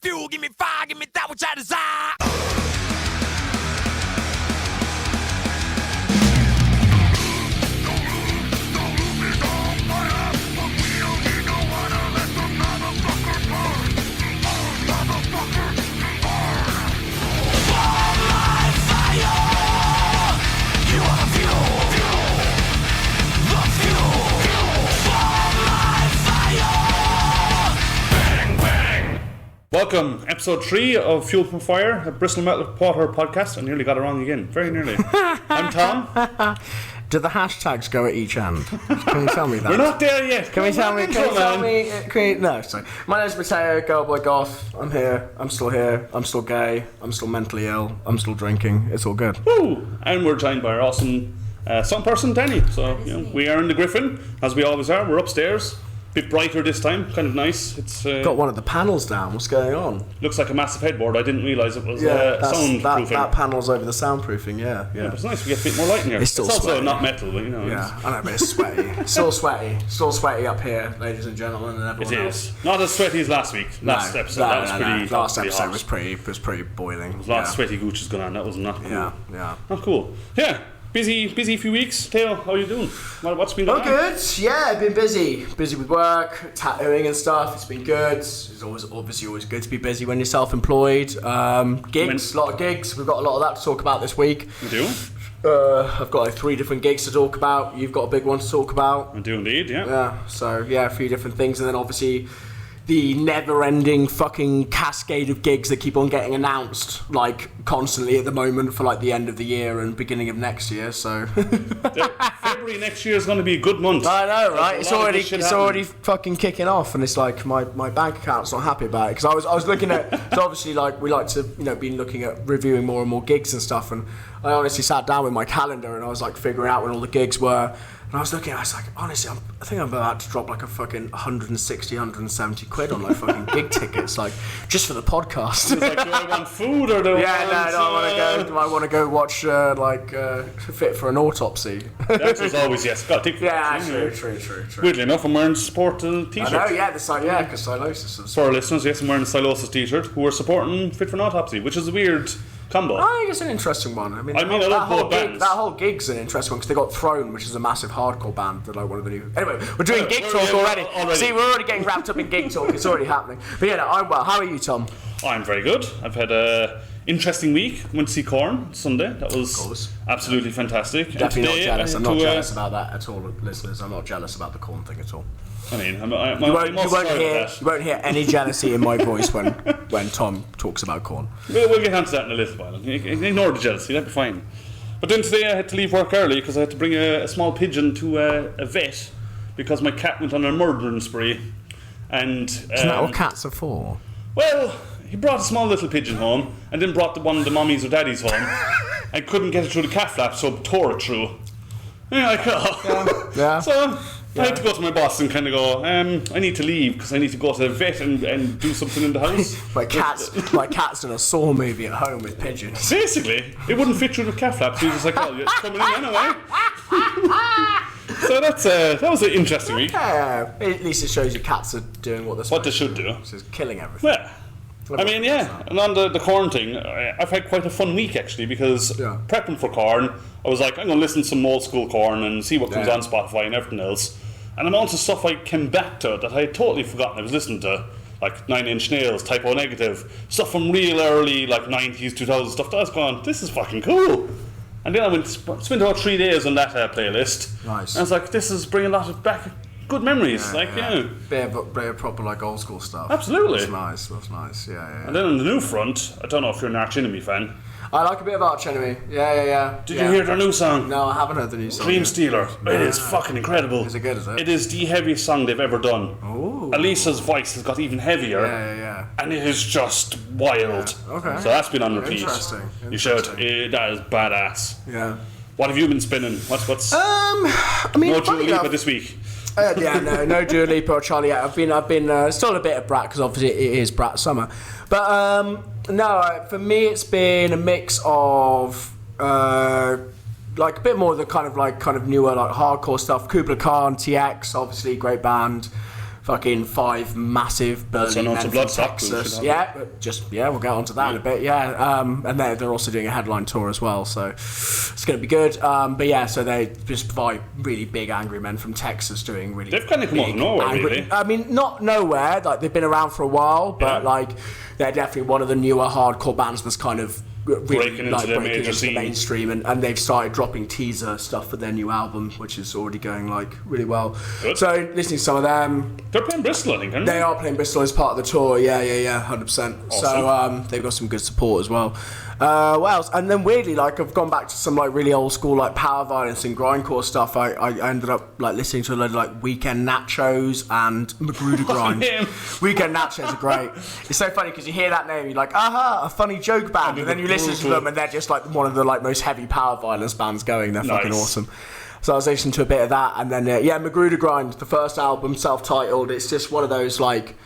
fuel, give me fire, give me that which I desire. Welcome, episode 3 of Fuel from Fire, a Bristol Metal Water podcast. I nearly got it wrong again, very nearly. I'm Tom. Do the hashtags go at each end? Can you tell me that? We're not there yet. Can you tell me? No, sorry. My name's Matteo, Girl Boy Goth. I'm here. I'm still here. I'm still gay. I'm still mentally ill. I'm still drinking. It's all good. Woo! And we're joined by our awesome song person, Danny. So, we are in the Gryphon, as we always are. We're upstairs. Bit brighter this time, kind of nice. It's got one of the panels down. What's going on? Looks like a massive headboard. I didn't realise it was soundproofing. That panel's over the soundproofing. Yeah. It's nice. We get a bit more light in here. It's also sweaty. Not metal, but Yeah, I know, but it's sweaty. Still sweaty up here, ladies and gentlemen, and everyone else. It is not as sweaty as last week. Last episode Last episode hot. was pretty boiling. Lots of sweaty gooches going on. That was not cool. Yeah. Not cool. Yeah. Busy few weeks. Theo, how are you doing? What's been going on? Good. Yeah, I've been busy. Busy with work, tattooing and stuff. It's been good. It's always good to be busy when you're self-employed. Gigs, a lot of gigs. We've got a lot of that to talk about this week. You do? I've got like 3 different gigs to talk about. You've got a big one to talk about. I do indeed, yeah. Yeah, so a few different things. And then obviously the never-ending fucking cascade of gigs that keep on getting announced, like, constantly at the moment for, like, the end of the year and beginning of next year, so... February next year is going to be a good month. I know, right? It's already fucking kicking off, and it's like, my bank account's not happy about it, because I was looking at... So obviously, like, we like to, been looking at reviewing more and more gigs and stuff, and I honestly sat down with my calendar, and I was, like, figuring out when all the gigs were... And I was looking, I was like, honestly, I think I'm about to drop like a fucking 160, 170 quid on like fucking gig tickets, like just for the podcast. It's like, do I want food or do I want to go watch Fit for an Autopsy? The answer is always yes. Got to take True. Weirdly enough, I'm wearing sport t-shirt. I know, because Stylosis. For our listeners, yes, I'm wearing a Stylosis t-shirt who are supporting Fit for an Autopsy, which is a weird combo. I think it's an interesting one. That whole gig's an interesting one because they got Throne, which is a massive hardcore band that I one of the new. Anyway, we're doing gig talk already. See, we're already getting wrapped up in gig talk. It's already happening. But I'm well. How are you, Tom? I'm very good. I've had a interesting week. Went to see KoRn Sunday. That was absolutely fantastic. Definitely not jealous. I'm not jealous about that at all, listeners. I'm not jealous about the KoRn thing at all. I mean, you won't hear any jealousy in my voice when Tom talks about KoRn. We'll get onto that in a little while. Ignore the jealousy, that'd be fine. But then today I had to leave work early because I had to bring a small pigeon to a vet because my cat went on a murdering spree. And isn't that what cats are for? Well, he brought a small little pigeon home and then brought one of the mummies or daddies home and couldn't get it through the cat flap, so tore it through. Yeah. So I had to go to my boss and kind of go, I need to leave because I need to go to the vet and do something in the house. my cat's in a Saw movie at home with pigeons. Basically, it wouldn't fit through the cat flap, so he was like, oh, it's coming in anyway. So that was an interesting week. Yeah, at least it shows you cats are doing what they should do. Which is killing everything. Yeah. I mean, yeah, and on the KoRn thing, I've had quite a fun week actually because prepping for KoRn, I was like, I'm going to listen to some old school KoRn and see what comes on Spotify and everything else. And amounts of stuff I came back to that I had totally forgotten I was listening to, like 9 Inch Nails, Typo Negative, stuff from real early, like 90s, 2000s stuff that I was going, this is fucking cool. And then I spent about 3 days on that playlist. Nice. And I was like, this is bringing a lot of back good memories. Bit of proper like old school stuff. Absolutely. That's nice. Yeah. And then on the new front, I don't know if you're an Arch Enemy fan. I like a bit of Arch Enemy. Yeah. Did you hear their new song? No, I haven't heard the new song. Dream Stealer. It is fucking incredible. Is it good, is it? It is the heaviest song they've ever done. Ooh. Elisa's voice has got even heavier. Yeah. And it is just wild. Yeah. Okay. So that's been on repeat. Interesting. You should. That is badass. Yeah. What have you been spinning? What's I mean, no Dua Lipa this week? No Dua Lipa or Charlie. I've been still a bit of Brat because obviously it is Brat summer, but no, for me it's been a mix of like a bit more of the kind of newer like hardcore stuff. Kubla Khan, TX, obviously great band. fucking 5 massive burly men from Texas. We'll get onto that in a bit. And they're also doing a headline tour as well, so it's going to be good. So they just provide really big angry men from Texas doing really. They've kind of come out of nowhere, really. I mean, not nowhere. Like they've been around for a while, but like they're definitely one of the newer hardcore bands that's kind of. Really breaking into the mainstream, and they've started dropping teaser stuff for their new album, which is already going like really well. Good. So listening to some of them, they're playing Bristol, I think, aren't they? They are playing Bristol as part of the tour. 100%. Awesome. So they've got some good support as well. What else? And then weirdly, like I've gone back to some like really old school like power violence and grindcore stuff. I ended up like listening to a load of like Weekend Nachos and Magruder Grind. Weekend Nachos are great. It's so funny because you hear that name, you're like, a funny joke band, and then you listen to them and they're just like one of the like most heavy power violence bands going. They're fucking awesome. So I was listening to a bit of that, and then Magruder Grind, the first album, self-titled. It's just one of those like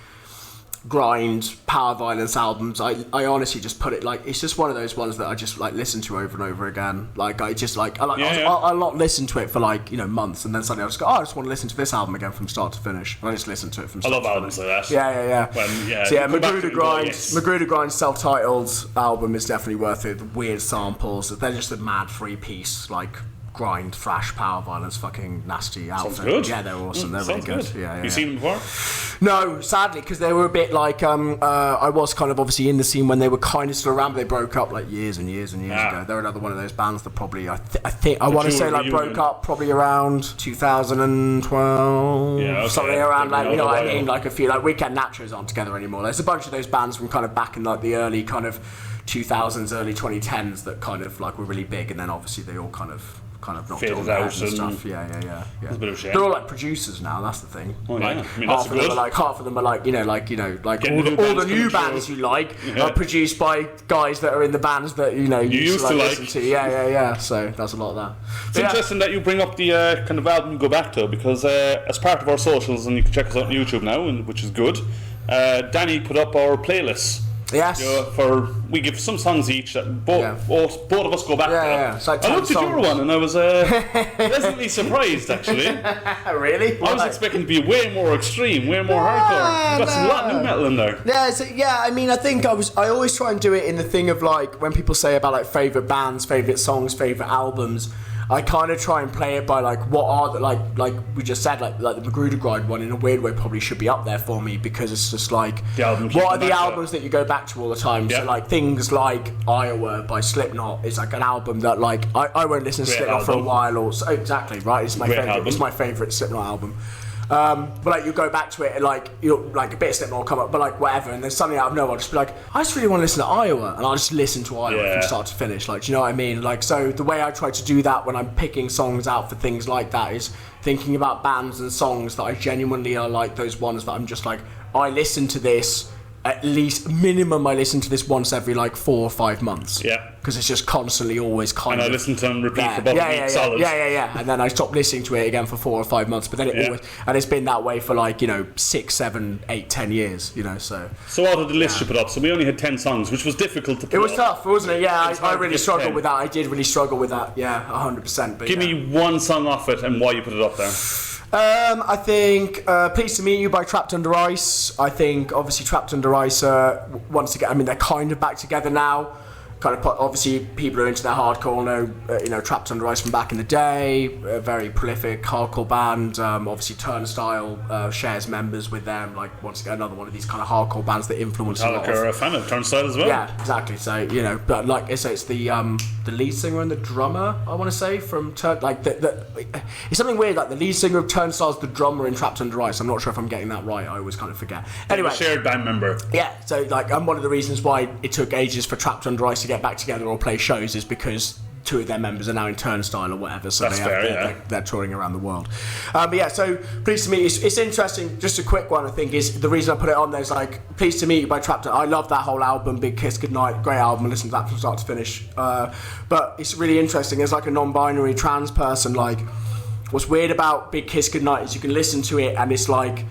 grind power violence albums. I honestly just put it like it's just one of those ones that I just like listen to over and over again. Like I just like I'll not listen to it for like months, and then suddenly I'll just go, I just want to listen to this album again from start to finish, and I just listen to it from start to finish. I love albums like that. Magruder Grind's self-titled album is definitely worth it. The weird samples, they're just a mad 3-piece like grind, thrash, power violence, fucking nasty outfit. Sounds good. Yeah, they're awesome. They're really good. You seen them before? No, sadly, because they were a bit like I was kind of obviously in the scene when they were kind of still around, but they broke up like years and years and years ago. They're another one of those bands that probably I think I want to say like broke up probably around 2012, something around like what I mean, like a few like Weekend Nachos aren't together anymore. There's a bunch of those bands from kind of back in like the early kind of 2000s, early 2010s that kind of like were really big, and then obviously they all kind of knocked it on their heads and stuff. Yeah. It's a bit of a shame. They're all like producers now. That's the thing. Half of them are like all the new bands you like are produced by guys that are in the bands that you used to listen to. Yeah. So that's a lot of that. It's interesting that you bring up the kind of album you go back to, because as part of our socials, and you can check us out on YouTube now, which is good. Danny put up our playlists. Yes. We give some songs each that both of us go back to. It's like I looked at your one and I was pleasantly surprised, actually. Really? I was expecting to be way more extreme, way more hardcore. Got some lot of new metal in there. I mean, I think I always try and do it in the thing of like when people say about like favourite bands, favourite songs, favourite albums. I kind of try and play it by like what are the like we just said like the Magruder Grind one in a weird way probably should be up there for me, because it's just like what are the albums that you go back to all the time. So like things like Iowa by Slipknot is like an album that like I won't listen to Slipknot for a while or so. Exactly right, it's my favourite Slipknot album. But like you go back to it and like like a bit of Slipknot will come up, but like whatever, and then suddenly out of nowhere I'll just be like, I just really want to listen to Iowa, and I'll just listen to Iowa from start to finish. Like, do you know what I mean? Like, so the way I try to do that when I'm picking songs out for things like that is thinking about bands and songs that I genuinely are like those ones that I'm just like, I listen to this at least minimum. I listen to this once every like 4 or 5 months. Because it's just constantly always kind of. And I listen to them repeat for about a week solid. And then I stop listening to it again for 4 or 5 months. But then it always, and it's been that way for like 6, 7, 8, 10 years. So. So out of the list you put up, so we only had 10 songs, which was difficult to put up. It was tough, wasn't it? Yeah, I really struggled with that. I did really struggle with that. Yeah, 100%. But give me one song off it and why you put it up there. I think Pleased to Meet You by Trapped Under Ice. I think obviously Trapped Under Ice once again, I mean they're kind of back together now. Obviously people who are into their hardcore know Trapped Under Ice from back in the day, a very prolific hardcore band. Obviously Turnstile shares members with them, like once again another one of these kind of hardcore bands that influence a lot. Metallica are a fan of Turnstile as well. Yeah, exactly. So but like it's the lead singer and the drummer, I want to say, from it's something weird, like the lead singer of Turnstile's the drummer in Trapped Under Ice. I'm not sure if I'm getting that right. I always kind of forget. Anyway, shared band member. Yeah, so like one of the reasons why it took ages for Trapped Under Ice to get back together or play shows is because 2 of their members are now in Turnstile or whatever, so they're touring around the world. But so Pleased to Meet You, it's interesting. Just a quick one, I think, is the reason I put it on there is like Pleased to Meet You by Trapped. I love that whole album, Big Kiss Goodnight, great album. I listened to that from start to finish. But it's really interesting as like a non-binary trans person. Like, what's weird about Big Kiss Goodnight is you can listen to it and it's like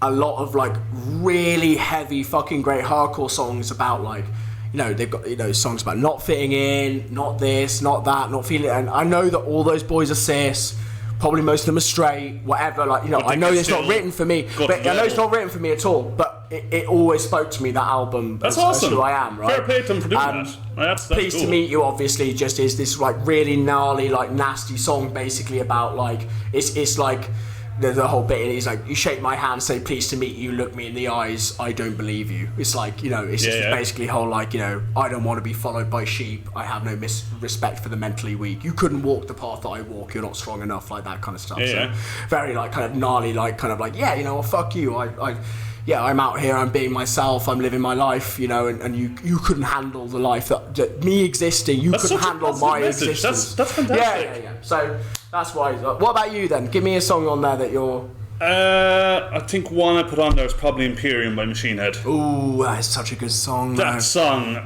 a lot of like really heavy fucking great hardcore songs about like. They've got songs about not fitting in, not this, not that, not feeling it. And I know that all those boys are cis, Probably most of them are straight, whatever. Like, you know, I know it's not written for me, but I know it's not written for me at all. But it always spoke to me, that album. That's awesome. As who I am, right? Fair play to them for doing that. That's Pleased cool. to Meet You, obviously, just is this like really gnarly, like nasty song, basically about like it's like. The whole bit is like, you shake my hand, say pleased to meet you, look me in the eyes, I don't believe you. It's like, you know, it's just basically whole like, you know, I don't want to be followed by sheep, I have no respect for the mentally weak, you couldn't walk the path that I walk, you're not strong enough, like that kind of stuff. So very like kind of gnarly, like kind of like, yeah, you know, well, fuck you, I'm out here, I'm being myself, I'm living my life, you know, and you couldn't handle the life that me existing, you couldn't handle my existence. That's fantastic. Yeah. So that's why. What about you then? Give me a song on there that you're... I think one I put on there is probably Imperium by Machine Head. Ooh, that is such a good song. That song,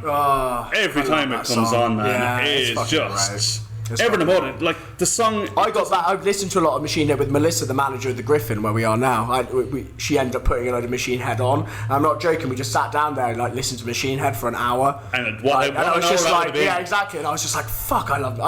every time it comes on, man, it's just... Everything about it, like the song. I've listened to a lot of Machine Head with Melissa, the manager of the Gryphon, where we are now. She ended up putting a load of Machine Head on. I'm not joking. We just sat down there and like listened to Machine Head for an hour. And I was just like, yeah, exactly. And I was just like, fuck, I love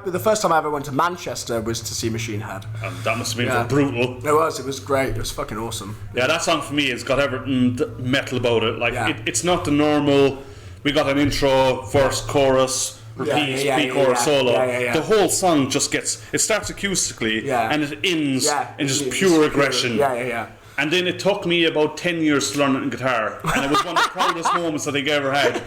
it. The first time I ever went to Manchester was to see Machine Head. And that must have been brutal. It was great. It was fucking awesome. Yeah, that song for me has got everything metal about it. Like it's not the normal. We got an intro, verse, chorus. Repeat, pre-chorus, solo. The whole song just it starts acoustically and it ends in just pure aggression. And then it took me about 10 years to learn it on guitar, and it was one of the proudest moments I think I ever had.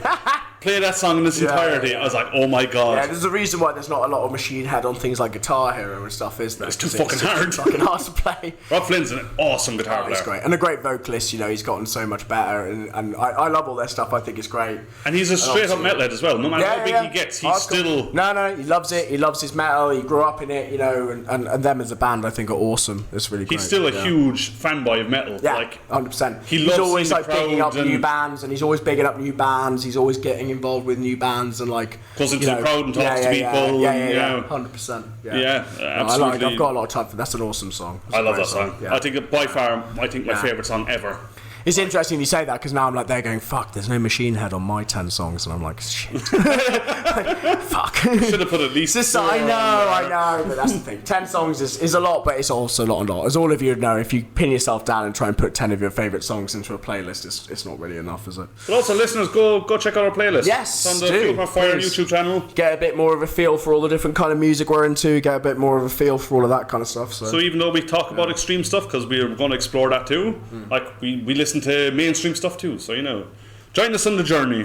Play that song in its entirety, I was like, oh my god. Yeah, there's a reason why there's not a lot of Machine Head on things like Guitar Hero and stuff, is there? It's too fucking hard. It's fucking hard to play. Rob Flynn's an awesome guitar player. He's great. And a great vocalist, you know, he's gotten so much better, and I love all their stuff, I think it's great. And he's a straight up metalhead as well, no matter how big he gets, he's still... No, he loves it, he loves his metal, he grew up in it, you know, and them as a band I think are awesome. It's really great. He's still a huge fanboy of metal. Yeah, like, 100%. He's always like bigging up new bands, and he's always bigging up new bands, he's always getting involved with new bands and like goes into the crowd and talks to people. Yeah, 100%. Yeah, absolutely. I've got a lot of time for that. That's an awesome song. I love that song. Yeah. I think by far, my favourite song ever. It's interesting you say that, because now I'm like, they're going, fuck, there's no Machine Head on my 10 songs, and I'm like, shit. Fuck. Should have put at least I know, but that's the thing. 10 songs is a lot, but it's also not a lot. As all of you know, if you pin yourself down and try and put 10 of your favourite songs into a playlist, it's not really enough, is it? But also, listeners, go check out our playlist. Yes, it's on the Fuel Fire YouTube channel. Get a bit more of a feel for all the different kind of music we're into, get a bit more of a feel for all of that kind of stuff. So even though we talk about extreme stuff, because we're going to explore that too, like we listen to mainstream stuff too, so you know, join us on the journey.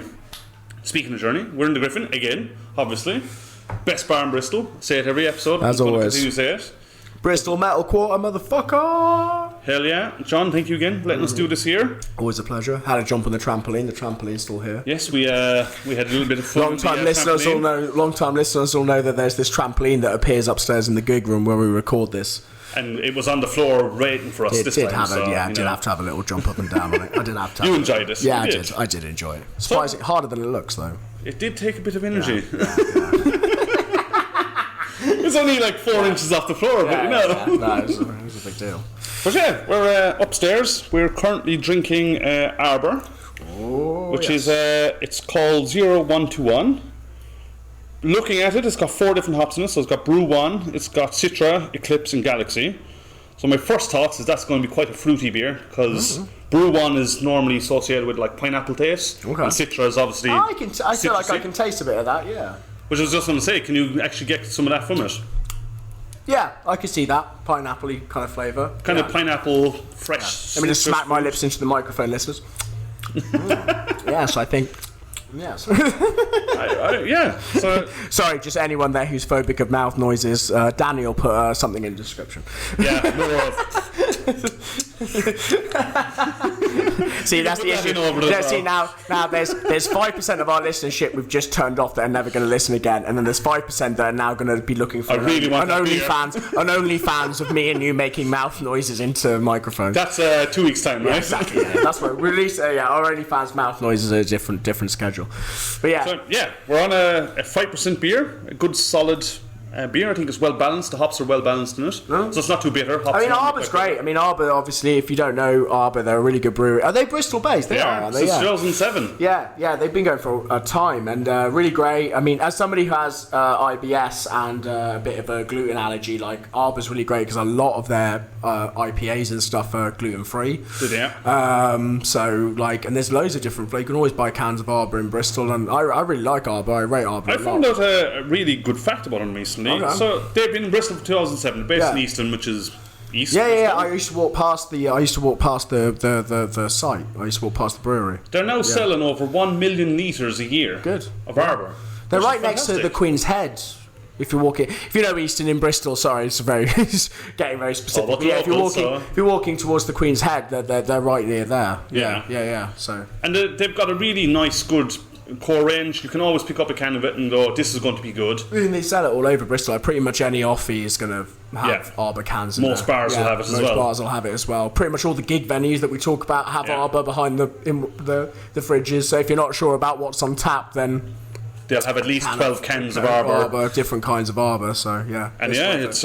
Speaking of journey, we're in the Gryphon again, obviously. Best bar in Bristol. Say it every episode. As always. Continue to say it. Bristol Metal Quarter, motherfucker. Hell yeah, John. Thank you again for letting us do this here. Always a pleasure. Had a jump on the trampoline. The trampoline's still here. Yes, we had a little bit of fun. Long-time listeners will know that there's this trampoline that appears upstairs in the gig room where we record this. And it was on the floor waiting for us this time. I did have to have a little jump up and down on it. I did have to. You enjoyed it. Yeah, I did enjoy it. Surprising, harder than it looks, though. It did take a bit of energy. It's only like 4 inches off the floor, but you know. No, it was a big deal. But yeah, we're upstairs. We're currently drinking Arbor, which is it's called 0121. Looking at it, it's got 4 different hops in it. So it's got Brew 1, it's got Citra, Eclipse, and Galaxy. So my first thoughts is that's going to be quite a fruity beer, because Brew 1 is normally associated with like pineapple taste, and Citra is obviously. I feel like I can taste a bit of that, yeah. Which I was just going to say, can you actually get some of that from it? Yeah, I can see that pineapple-y kind of flavour. Kind of pineapple, fresh. Let me just smack my lips into the microphone, listeners. Yes, I think. Yes. Yeah. So sorry, just anyone there who's phobic of mouth noises. Daniel put something in the description. Yeah. More of. See, that's the issue. See, now there's 5% of our listenership we've just turned off that are never going to listen again, and then there's 5% that are now going to be looking for an OnlyFans of me and you making mouth noises into microphones. That's 2 weeks time, right? Yeah, exactly. Yeah. That's what we release. Our OnlyFans mouth noises are a different schedule. But yeah, so, we're on a 5% beer, a good solid beer. I think it's well balanced. The hops are well balanced in it, so it's not too bitter. Hops I mean, Arbor's great. I mean, Arbor, obviously, if you don't know Arbor, they're a really good brewery. Are they Bristol based? They are, aren't they? Since 2007. Yeah, they've been going for a time, and really great. I mean, as somebody who has IBS and a bit of a gluten allergy, like Arbor's really great because a lot of their IPAs and stuff are gluten free. So like, and there's loads of different. You can always buy cans of Arbor in Bristol, and I really like Arbor. I rate Arbor. I found out a really good fact about them recently. Okay. So they've been in Bristol for 2007, based in Easton, which is east. Yeah. I used to walk past the. The site. I used to walk past the brewery. They're now selling over 1 million litres a year. Of Arbor. They're right next to the Queen's Head. If you're walking, if you know Easton in Bristol, sorry, it's getting very specific. If you're walking towards the Queen's Head, they're right near there. Yeah. So, and they've got a really nice, good core range. You can always pick up a can of it and go, "This is going to be good." And they sell it all over Bristol. Like pretty much any offie is going to have Arbor cans. Most bars will have it as well. Most bars will have it as well. Pretty much all the gig venues that we talk about have Arbor behind the fridges. So if you're not sure about what's on tap, then they'll have at least 12 cans of Arbor. Different kinds of Arbor, so yeah. And it's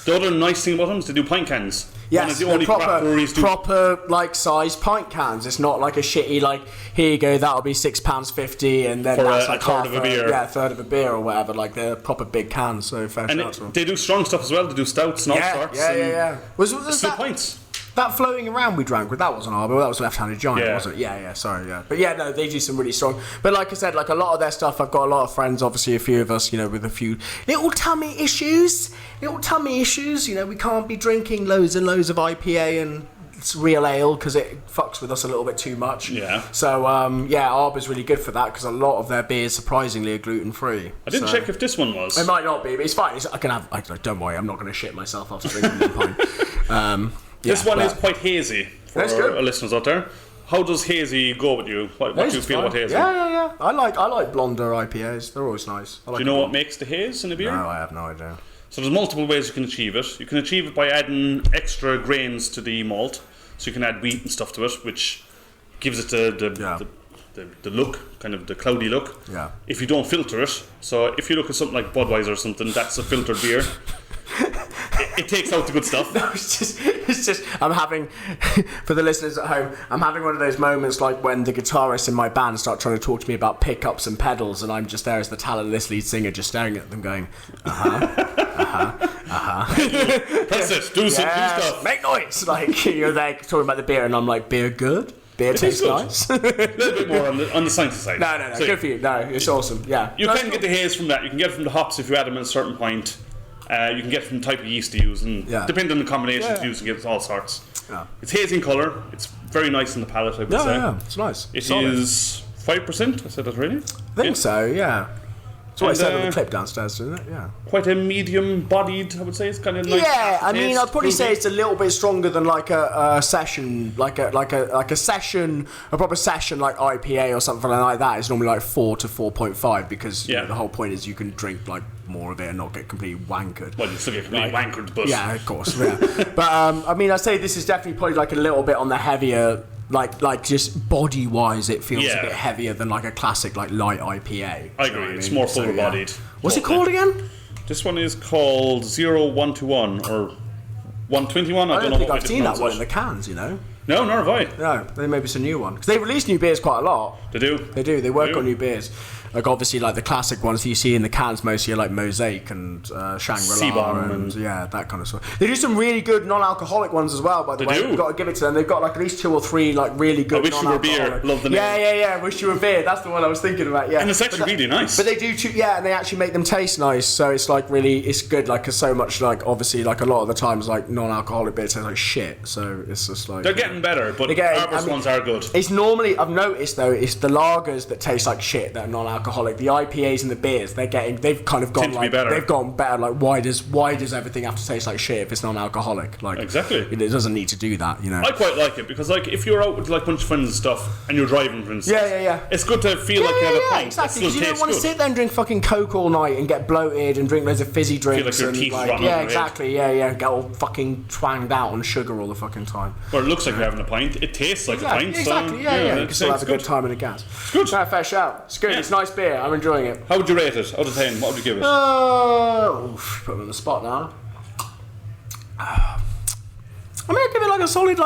the other nice thing about them is they do pint cans. Yes, one of the only proper like size pint cans. It's not like a shitty like, here you go, that'll be £6.50 and then for that's a like third of a beer. Yeah, a third of a beer or whatever. Like they're proper big cans. So fair and they do strong stuff as well. They do stouts, not starts. Yeah. Was that pints? That floating around we drank with, that wasn't Arbor, that was Left-Handed Giant, wasn't it? Yeah, sorry. But yeah, no, they do some really strong. But like I said, like a lot of their stuff, I've got a lot of friends, obviously a few of us, with a few little tummy issues. We can't be drinking loads and loads of IPA and real ale because it fucks with us a little bit too much. Yeah. So, Arbor's really good for that because a lot of their beers, surprisingly, are gluten-free. I didn't check if this one was. It might not be, but it's fine. Don't worry, I'm not going to shit myself after drinking one pint. This one is quite hazy for our listeners out there. How does hazy go with you? What do you feel about hazy? Yeah. I like blonder IPAs. They're always nice. Do you know what makes the haze in a beer? No, I have no idea. So there's multiple ways you can achieve it. You can achieve it by adding extra grains to the malt. So you can add wheat and stuff to it, which gives it the look, kind of the cloudy look. Yeah. If you don't filter it, so if you look at something like Budweiser or something, that's a filtered beer. It takes out the good stuff. No, it's just I'm having, for the listeners at home, I'm having one of those moments like when the guitarists in my band start trying to talk to me about pickups and pedals, and I'm just there as the talentless lead singer, just staring at them, going, Press it, do stuff, make noise. Like you're there talking about the beer, and I'm like, beer good. Beer tastes nice. A little bit more on the sciencey side. No, so good for you. No, it's awesome. Yeah, you can get the haze from that. You can get it from the hops if you add them at a certain point. You can get it from the type of yeast to use, and depending on the combinations you use, you can get all sorts. Yeah. It's hazy in colour. It's very nice in the palate, I would say. Yeah, it's nice. It is 5%. I said that really? I think so. Yeah. That's what I said on the clip downstairs, isn't it? Yeah. Quite a medium-bodied, I would say. It's kind of nice. Yeah, I mean, I'd probably say it's a little bit stronger than like a session, like a session, a proper session like IPA or something like that. It's normally like 4 to 4.5 because the whole point is you can drink like more of it and not get completely wankered. Well, you still get completely wankered, but yeah, of course. Yeah. But I mean, I'd say this is definitely probably like a little bit on the heavier. Like just body wise, it feels a bit heavier than like a classic like light IPA. I agree. It's more full bodied. What's it called again? This one is called 0121 or 121. I don't know think I've seen that one in the cans. No, nor have I. No, then maybe it's a new one because they release new beers quite a lot. They do. They work on new beers. Like obviously, like the classic ones you see in the cans mostly are like Mosaic and Shangri-La and that kind of stuff. They do some really good non-alcoholic ones as well. By the way, you've got to give it to them. They've got like at least 2 or 3 like really good. I Wish You Were Beer. Love the name. Yeah. Wish You Were Beer. That's the one I was thinking about. Yeah, and it's actually really nice. But they do and they actually make them taste nice. So it's like really, it's good. Like so much like obviously like a lot of the times like non-alcoholic beer tastes like shit. So it's just like they're getting better, but Arbor's ones are good. It's normally I've noticed though it's the lagers that taste like shit that are non-alcoholic. The IPAs and the beers they've kind of gone like they've gone better. Like why does everything have to taste like shit if it's non-alcoholic? Like exactly, it doesn't need to do that. I quite like it because like if you're out with like a bunch of friends and stuff and you're driving, for instance, it's good to feel like you have a pint. Exactly, because you don't want to sit there and drink fucking Coke all night and get bloated and drink loads of fizzy drinks. Feel like your teeth rotten. Exactly. Get all fucking twanged out on sugar all the fucking time. Well, it looks like you're having a pint. It tastes like a pint. Exactly. You can still have a good time in a gas. It's good. Fair shout. It's good. It's nice beer. I'm enjoying it. How would you rate it out of 10? What would you give it? Put me on the spot now. I'm gonna give it like a solid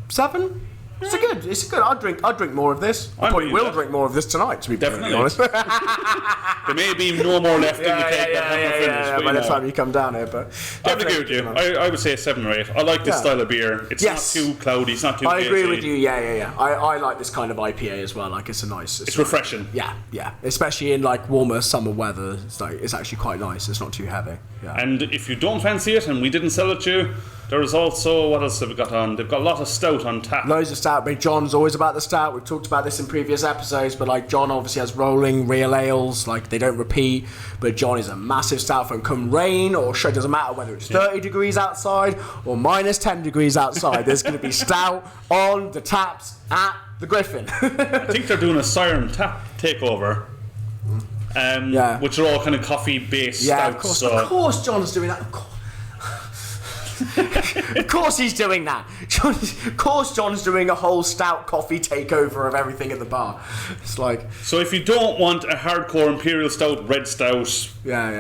7. It's good. It's good. I'd drink more of this. I probably will drink more of this tonight. To be perfectly honest. There may be no more left in the cake that haven't finished. By the time you come down here, but I would agree with you. I would say 7 or 8. I like this style of beer. It's not too cloudy. It's not too. I agree with you. Yeah. I like this kind of IPA as well. Like it's a nice. It's refreshing. Yeah. Especially in like warmer summer weather, it's actually quite nice. It's not too heavy. Yeah. And if you don't fancy it, and we didn't sell it to you, there is also, what else have we got on? They've got a lot of stout on tap. Loads of stout. But John's always about the stout. We've talked about this in previous episodes, but like John obviously has rolling real ales, like they don't repeat. But John is a massive stout fan. Come rain or shine, doesn't matter whether it's 30 degrees outside or minus 10 degrees outside. There's going to be stout on the taps at the Gryphon. I think they're doing a Siren tap takeover. Which are all kind of coffee-based stouts. Of course John's doing that. Of course he's doing that. Of course John's doing a whole stout coffee takeover of everything at the bar. It's like... So if you don't want a hardcore imperial stout, red stout,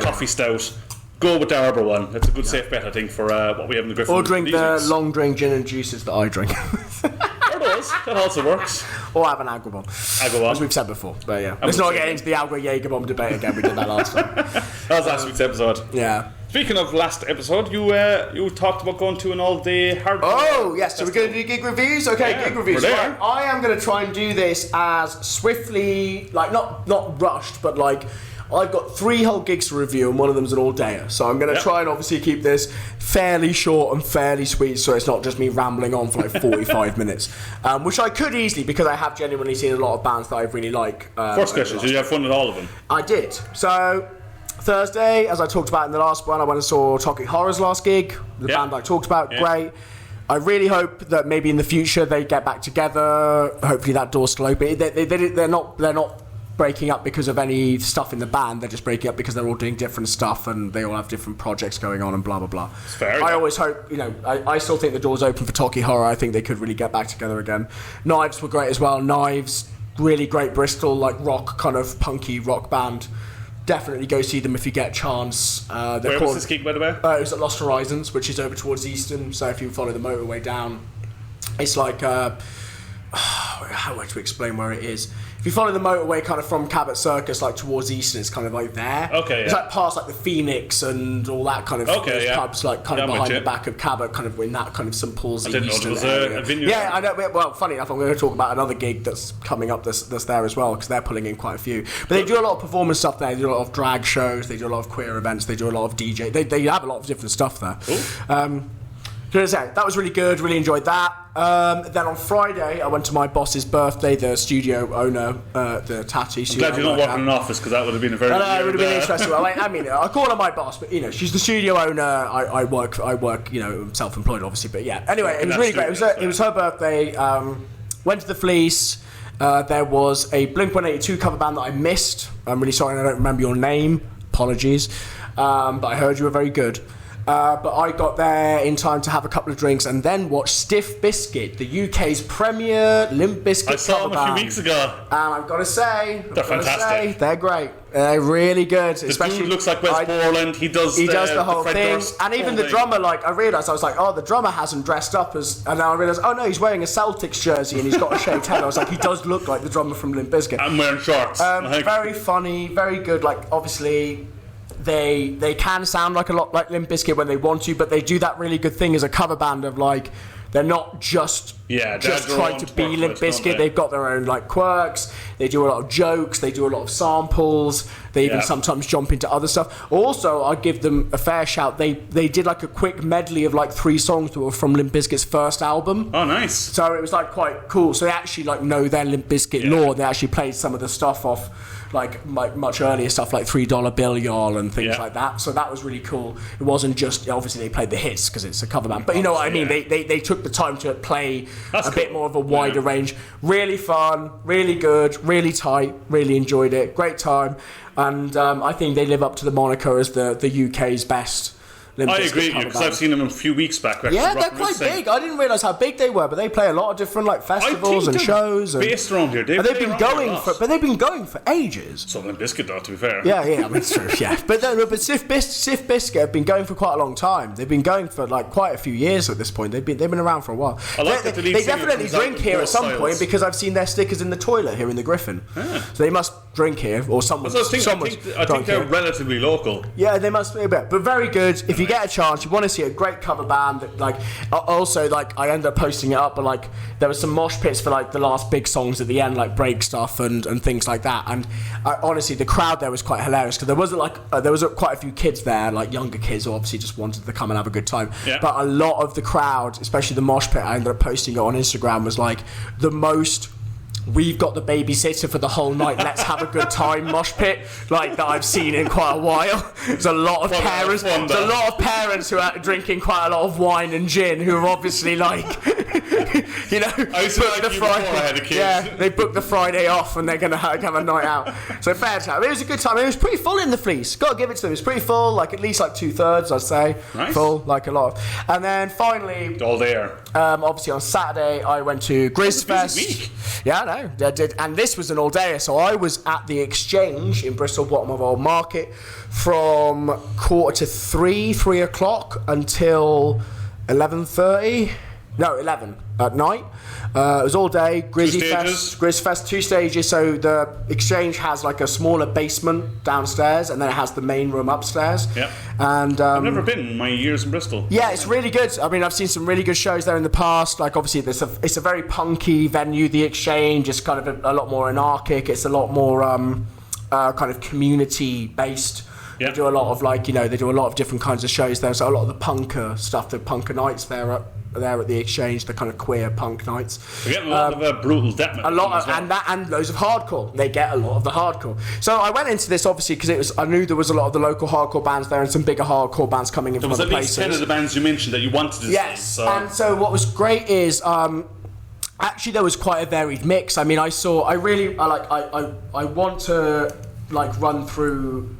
coffee stout, go with the Arbor one. That's a good safe bet, I think, for what we have in the Gryphon. Or drink the long drink gin and juices that I drink. Or those. That also works. Or have an Agua Bomb. As we've said before. But yeah. Let's not get into the Agua Jaeger Bomb debate again. We did that last time. That was last week's episode. Yeah. Speaking of last episode, you talked about going to an all-day hardcore. Oh, yes. So we're going to do gig reviews? Okay, gig reviews. Right. I am going to try and do this as swiftly, like not rushed, but like I've got 3 whole gigs to review and one of them's an all-dayer. So I'm going to try and obviously keep this fairly short and fairly sweet so it's not just me rambling on for like 45 minutes. Which I could easily because I have genuinely seen a lot of bands that I really like. First question, did you have fun with all of them? I did. So... Thursday, as I talked about in the last one, I went and saw Toxic Horror's last gig. The band I talked about, great. I really hope that maybe in the future they get back together. Hopefully that door's still open. They're not breaking up because of any stuff in the band. They're just breaking up because they're all doing different stuff and they all have different projects going on and blah blah blah. It's fair. I always hope, I still think the door's open for Toxic Horror. I think they could really get back together again. Knives were great as well. Knives, really great Bristol like rock kind of punky rock band. Definitely go see them if you get a chance. Where was this gig, by the way? It was at Lost Horizons, which is over towards Easton. So if you follow the motorway down, it's like... how would to explain where it is? If you follow the motorway kind of from Cabot Circus, like towards Easton, it's kind of like there. Okay, It's like past like the Phoenix and all that kind of pubs, like kind of behind the back of Cabot, kind of in that kind of St Paul's Easton area. I didn't know there was a venue. Yeah, I know. Well, funny enough, I'm going to talk about another gig that's coming up that's there as well, because they're pulling in quite a few. But they do a lot of performance stuff there. They do a lot of drag shows. They do a lot of queer events. They do a lot of DJ. They have a lot of different stuff there. Cool. That was really good, really enjoyed that. Then on Friday, I went to my boss's birthday, the studio owner, the Tatty studio. I'm glad you're not working in an office, because that would have been a very... it would have been interesting. I call her my boss, but she's the studio owner. I work, self-employed, obviously, but yeah. Anyway, it was really great. It was her birthday. Went to the Fleece. There was a Blink-182 cover band that I missed. I'm really sorry I don't remember your name. Apologies. But I heard you were very good. But I got there in time to have a couple of drinks and then watch Stiff Bizkit, the UK's premier Limp Bizkit cover band. I saw them a few weeks ago. And I've got to say... They're fantastic. They're great. They're really good. The dude looks like Wes Borland. He does the whole thing. Durst and even the drummer, I realised, I was like, oh, the drummer hasn't dressed up as... And now I realised, oh no, he's wearing a Celtics jersey and he's got a shaved head. I was like, he does look like the drummer from Limp Bizkit. I'm wearing shorts. Very funny, very good. Obviously... They can sound like a lot like Limp Bizkit when they want to, but they do that really good thing as a cover band of they're not just trying to be Limp Bizkit. They've got their own quirks. They do a lot of jokes. They do a lot of samples. They even sometimes jump into other stuff. Also, I give them a fair shout. They did a quick medley of 3 songs that were from Limp Bizkit's first album. Oh, nice. So it was quite cool. So they actually know their Limp Bizkit lore. They actually played some of the stuff off. Much earlier stuff like $3 Bill Y'all and things like that. So that was really cool. It wasn't just obviously they played the hits because it's a cover band, but you know what I mean. They took the time to play bit more of a wider range. Really fun, really good, really tight. Really enjoyed it. Great time, and I think they live up to the moniker as the UK's best Limp I Bizkit agree with you, cover because band. I've seen them a few weeks back. Yeah, they're quite big. I didn't realise how big they were, but they play a lot of different like festivals and shows. Based around here, they've been going for ages. So Limp Bizkit, though, to be fair. Yeah, I mean, it's true. Yeah, but Sif Bizkit have been going for quite a long time. They've been going for like quite a few years at this point. They've been around for a while. They definitely drink here at some point because I've seen their stickers in the toilet here in the Gryphon. Yeah. So they must drink here, or someone. I think they're relatively local. Yeah, they must be a bit, but very good. If you get a chance, you want to see a great cover band. That, like, also like I ended up posting it up, but like there were some mosh pits for like the last big songs at the end, like break stuff and things like that. And honestly, the crowd there was quite hilarious because there was quite a few kids there, like younger kids, who obviously just wanted to come and have a good time. Yeah. But a lot of the crowd, especially the mosh pit, I ended up posting it on Instagram, was like the most. We've got the babysitter for the whole night. Let's have a good time mosh pit like that I've seen in quite a while. There's a lot of parents. There's a lot of parents who are drinking quite a lot of wine and gin who are obviously like, you know, they booked the Friday off and they're gonna have a night out. So fair time. It was a good time. It was pretty full in the Fleece. Got to give it to them. It was pretty full, like at least like 2/3, I'd say. Nice. Full, like a lot. And then finally, all there. Obviously on Saturday I went to Gruecifest. Yeah, I know. I did, and this was an all-dayer. So I was at the Exchange in Bristol, bottom of Old Market, from 3 o'clock until 11:30. No, 11 at night. It was all day. Gruecifest, 2 stages. So the Exchange has like a smaller basement downstairs, and then it has the main room upstairs. Yeah. And I've never been in my years in Bristol. Yeah, it's really good. I mean, I've seen some really good shows there in the past. Like, obviously, it's a very punky venue. The Exchange is kind of a lot more anarchic. It's a lot more kind of community based. Yeah. They do a lot of they do a lot of different kinds of shows there. So a lot of the punker stuff, the punker nights there at the Exchange, the kind of queer punk nights. They get a lot of brutal death metal. A lot of, and loads of hardcore. They get a lot of the hardcore. So I went into this obviously because I knew there was a lot of the local hardcore bands there and some bigger hardcore bands coming in from other places. There was at least 10 of the bands you mentioned that you wanted to see. Yes, and so what was great is actually there was quite a varied mix. I mean, I want to like run through.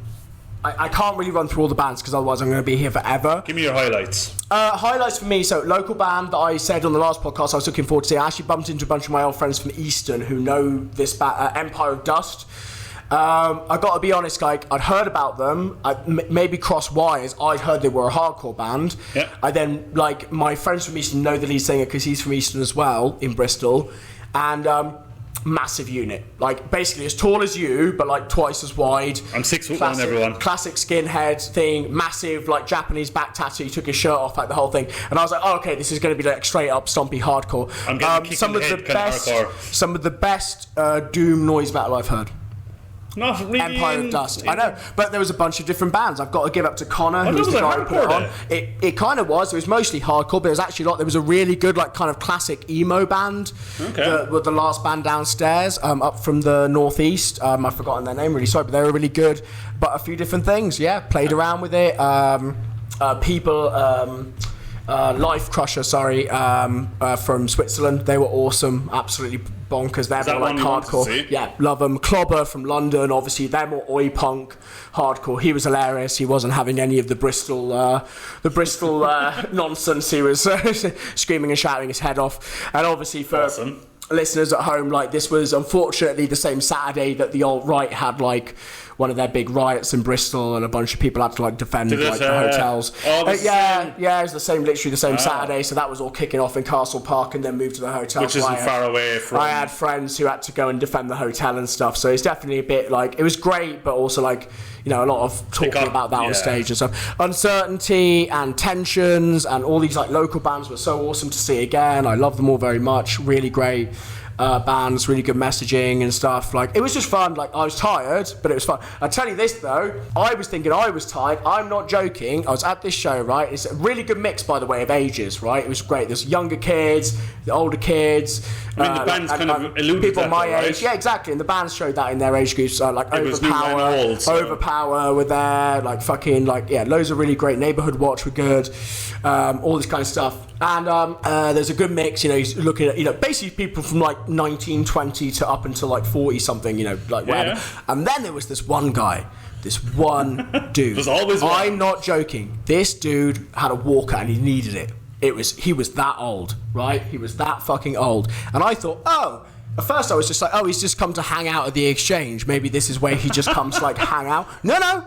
I can't really run through all the bands because otherwise I'm going to be here forever. Give me your highlights. Highlights for me, so local band that I said on the last podcast I was looking forward to seeing. I actually bumped into a bunch of my old friends from Easton who know this band, Empire of Dust. I got to be honest, like I'd heard about them, maybe cross wires. I'd heard they were a hardcore band. Yeah. I then, like, my friends from Easton know the lead singer because he's from Easton as well in Bristol, and massive unit, like basically as tall as you, but like twice as wide. I'm 6'1", everyone. Classic skinhead thing, massive like Japanese back tattoo. He took his shirt off, like the whole thing, and I was like, oh, okay, this is going to be like straight up stompy hardcore. I'm getting kicked in the head, some of the best doom noise metal I've heard. Not really. Empire of Dust. I know, but there was a bunch of different bands. I've got to give up to Connor, who was the guy who put it on. It kind of was. It was mostly hardcore, but there was actually a lot. There was a really good, like, kind of classic emo band. Okay. The last band downstairs, up from the northeast. I've forgotten their name. Really sorry, but they were really good. But a few different things. Yeah, played around with it. Life Crusher, from Switzerland. They were awesome, absolutely bonkers. They're more like hardcore. Yeah, love them. Clobber from London, obviously they're more oi punk, hardcore. He was hilarious. He wasn't having any of the Bristol nonsense. He was screaming and shouting his head off. And obviously for listeners at home, like, this was unfortunately the same Saturday that the alt-right had like one of their big riots in Bristol, and a bunch of people had to like defend like the hotels. It was literally the same Saturday. So that was all kicking off in Castle Park, and then moved to the hotel, which isn't far away from. I had friends who had to go and defend the hotel and stuff. So it's definitely a bit like, it was great, but also like, you know, a lot of talking about that on stage and stuff. Uncertainty and Tensions and all these like local bands were so awesome to see again. I love them all very much. Really great. Bands, really good messaging and stuff. Like, it was just fun. Like, I was tired, but it was fun. I'll tell you this though, I was thinking I was tired. I'm not joking. I was at this show, right? It's a really good mix, by the way, of ages, right? It was great. There's younger kids, the older kids. I mean, the band's kind of alluded people that, my though, right? age. Yeah, exactly. And the bands showed that in their age groups. Like Overpower, Overpower were there. Like fucking, like, yeah, loads of really great. Neighborhood Watch were good. All this kind of stuff. And there's a good mix, you know, he's looking at, you know, basically people from like 1920 to up until like 40 something, you know, like whatever. Yeah. And then there was this one guy, this one dude. There's always one. I'm not joking. This dude had a walker and he needed it. He was that old, right? He was that fucking old. And I thought, at first I was just like, he's just come to hang out at the exchange. Maybe this is where he just comes to like hang out. No.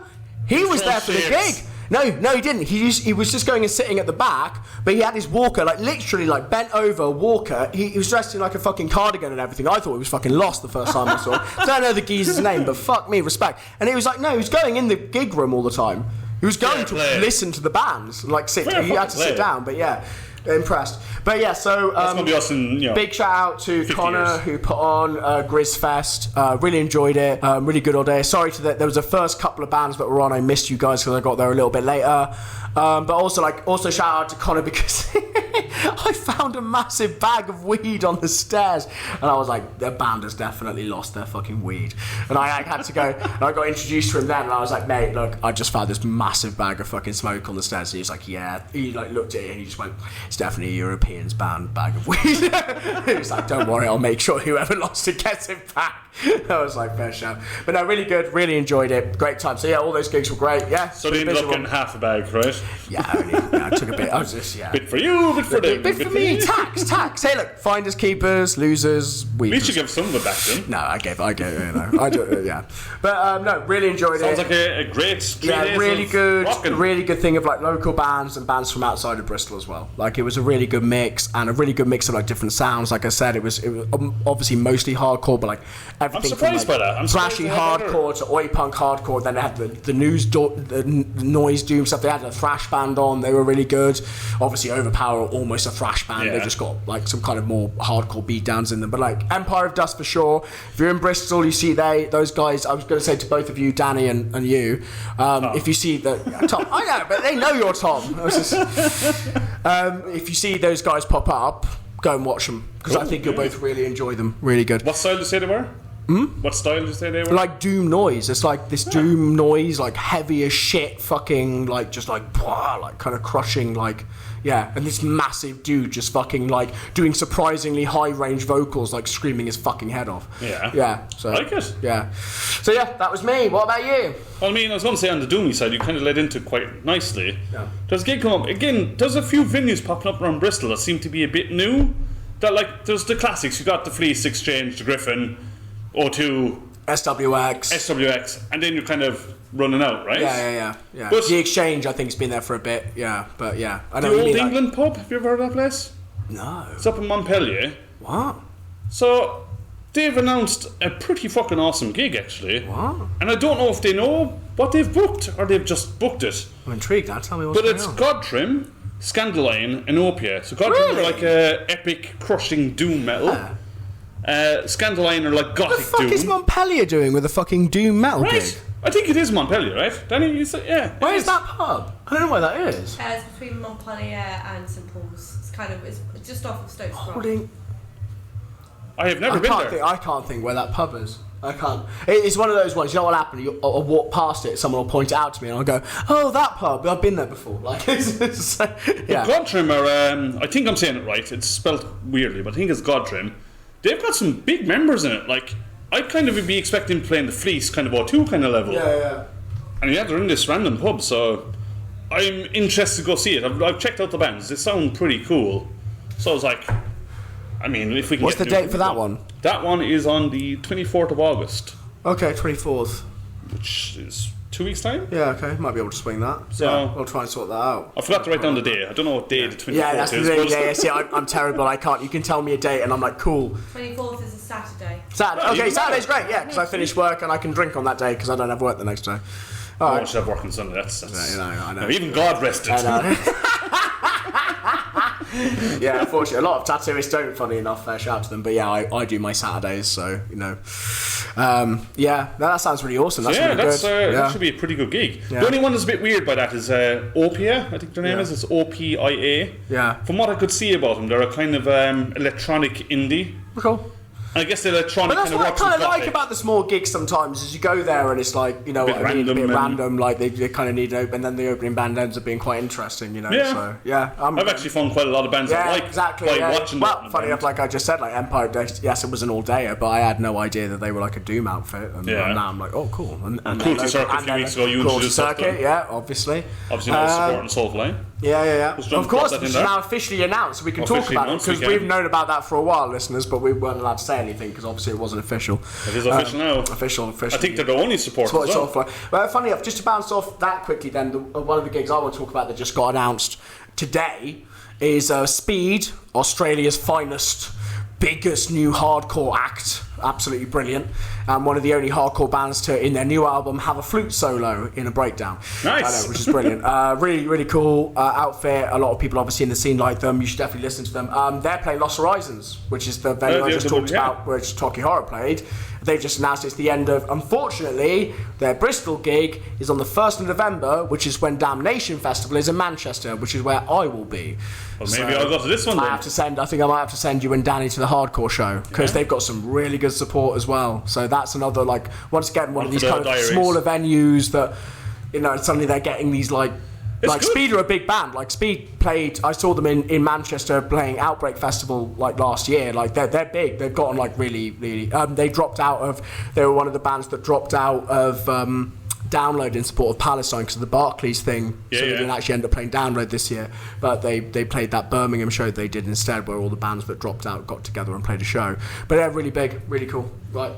He was there for the gig. No, he didn't. He was just going and sitting at the back, but he had his walker, like literally like bent over walker. He was dressed in like a fucking cardigan and everything. I thought he was fucking lost the first time I saw him. Don't know the geezer's name, but fuck me, respect. And he was like, no, he was going in the gig room all the time. He was going to listen to the bands, like sit. He had to sit down, but yeah. Impressed. But yeah, so that's gonna be us in, you know, big shout out to Connor years. who put on Gruecifest. Really enjoyed it. Really good all day. Sorry to that. There was the first couple of bands that were on. I missed you guys because I got there a little bit later. But also shout out to Connor because I found a massive bag of weed on the stairs, and I was like, the band has definitely lost their fucking weed. And I had to go. And I got introduced to him then, and I was like, mate, look, I just found this massive bag of fucking smoke on the stairs. And he was like, yeah. He like looked at it and he just went, it's definitely a European's band bag of weed. He was like, don't worry, I'll make sure whoever lost it gets it back. I was like, fair shout. But no, really good, really enjoyed it. Great time. So yeah, all those gigs were great. Yeah. So they ended up getting half a bag, right? Yeah, I took a bit. I was just, yeah. Bit for you, bit for them. Bit for me. Tax. Hey, look, finders, keepers, losers, weepers. At least you give some of it back then. No, I gave, you know. I do, yeah. But no, really enjoyed Sounds it. like a great really good thing of like local bands and bands from outside of Bristol as well. Like it was a really good mix and a really good mix of like different sounds. Like I said, it was obviously mostly hardcore, but like everything. I'm surprised from, like, by that. I'm flashy hardcore to oi punk hardcore. Then they had the noise doom stuff. They had a thrash band on. They were really good. Obviously, Overpower, almost a thrash band. Yeah. They've just got like some kind of more hardcore beat downs in them. But like Empire of Dust for sure. If you're in Bristol, you see those guys. I was going to say to both of you, Danny and you, if you see Tom, I know, but they know you're Tom. If you see those guys pop up, go and watch them because I think you'll both really enjoy them. Really good. What style did you say they were? What style did you say they were? Like doom noise. It's like this doom noise, like heavy as shit, fucking like just like kind of crushing, like yeah. And this massive dude just fucking like doing surprisingly high range vocals, like screaming his fucking head off. Yeah. So I like it. Yeah. So yeah, that was me. What about you? Well, I mean, I was going to say on the doomy side, you kind of led into quite nicely. Yeah. Does gig come up again? There's a few venues popping up around Bristol that seem to be a bit new. That like there's the classics. You got the Fleece Exchange, the Gryphon, O2, SWX, and then you're kind of running out, right? Yeah. But the Exchange, I think, has been there for a bit. Yeah, but yeah, I know the what you Old mean, England pub. Have you ever heard of that place? No. It's up in Montpellier. What? So they've announced a pretty fucking awesome gig, actually. What? And I don't know if they know what they've booked or they've just booked it. I'm intrigued. Now tell me what's going on. But it's Godtrim, Scandalline, and Opia. So Godtrim are like a epic, crushing doom metal. Yeah. Scandalline are like gothic doom. What the fuck is Montpellier doing with a fucking doom metal gig? I think it is Montpellier, right? Danny, you say, yeah. Where is that pub? I don't know where that is. It's between Montpellier and St Paul's. It's just off of Stokes Holding. I have never been there. I can't think where that pub is. I can't. It's one of those ones. You know what happened? I'll walk past it. Someone will point it out to me, and I'll go, "Oh, that pub. I've been there before." Like, yeah. Godtrim are. I think I'm saying it right. It's spelled weirdly, but I think it's Godtrim. They've got some big members in it. Like, I'd kind of be expecting playing the Fleece kind of O2 kind of level. Yeah. And yeah, they're in this random pub, so I'm interested to go see it. I've checked out the bands. They sound pretty cool. So I was like, I mean, if we can. What's the date for that one? That one is on the 24th of August. Okay, 24th. Which is 2 weeks' time? Yeah, okay. Might be able to swing that. So yeah, we'll try and sort that out. I forgot to write down the day. I don't know what day the 24th yeah, that's is. The thing. Yeah, see, I'm terrible. I can't. You can tell me a date, and I'm like, cool. 24th is a Saturday. Saturday. Okay, Saturday's great. Yeah, because I finish work and I can drink on that day because I don't have work the next day. All right. I should have work on Sunday. That's I know. Even God rested. I know. Yeah, unfortunately, a lot of tattooists don't. Funny enough, shout out to them. But yeah, I do my Saturdays, so you know. Yeah, that sounds really awesome. That's really good. That should be a pretty good gig. Yeah. The only one that's a bit weird by that is Opia. I think their name is. It's OPIA. Yeah. From what I could see about them, they're a kind of electronic indie. Cool. I guess the electronic But that's kind of what I works kind with of like traffic. about the small gigs sometimes is you go there and it's like, you know, Bit what I mean, a bit random, random, like they kind of need an open, and then the opening band ends up being quite interesting, you know. Yeah. So, yeah. I've actually found quite a lot of bands Yeah, I like exactly. by Yeah. watching well, them. funny enough, like I just said, like Empire Day, yes, it was an all-dayer, but I had no idea that they were like a Doom outfit, and now I'm like, oh, cool. And Cruelty Circuit a few weeks ago, you Cruelty introduced us to Circuit, them. yeah, obviously. Obviously, no support and Soulfly. Yeah. Just Of course, drop that in it's there. now officially announced. We can talk Officially about it announced, because we can. we've known about that for a while, listeners, but we weren't allowed to say anything because obviously it wasn't official. It is official now. Official. I think they're the only supporters as well. Well, funny enough, just to bounce off that quickly, then one of the gigs I want to talk about that just got announced today is Speed, Australia's finest, biggest new hardcore act. Absolutely brilliant. And one of the only hardcore bands to, in their new album, have a flute solo in a breakdown. Nice. I know, which is brilliant. Really, really cool outfit. A lot of people obviously in the scene like them. You should definitely listen to them. They're playing Lost Horizons, which is the venue I just talked about, which Talkie Horror played. They've just announced it's the end of, unfortunately, their Bristol gig is on the 1st of November, which is when Damnation Festival is in Manchester, which is where I will be. Well, maybe I'll go to this one then. I think I might have to send you and Danny to the hardcore show, because they've got some really good support as well. So that's another, like, once again, one of these kind of smaller venues that, you know, suddenly they're getting these, like Speed are a big band. Like Speed played, I saw them in Manchester playing Outbreak Festival like last year. Like they're big. They've gotten like really. They were one of the bands that dropped out of Download in support of Palestine because of the Barclays thing. They didn't actually end up playing Download this year, but they played that Birmingham show they did instead, where all the bands that dropped out got together and played a show. But they're really big, really cool. Right.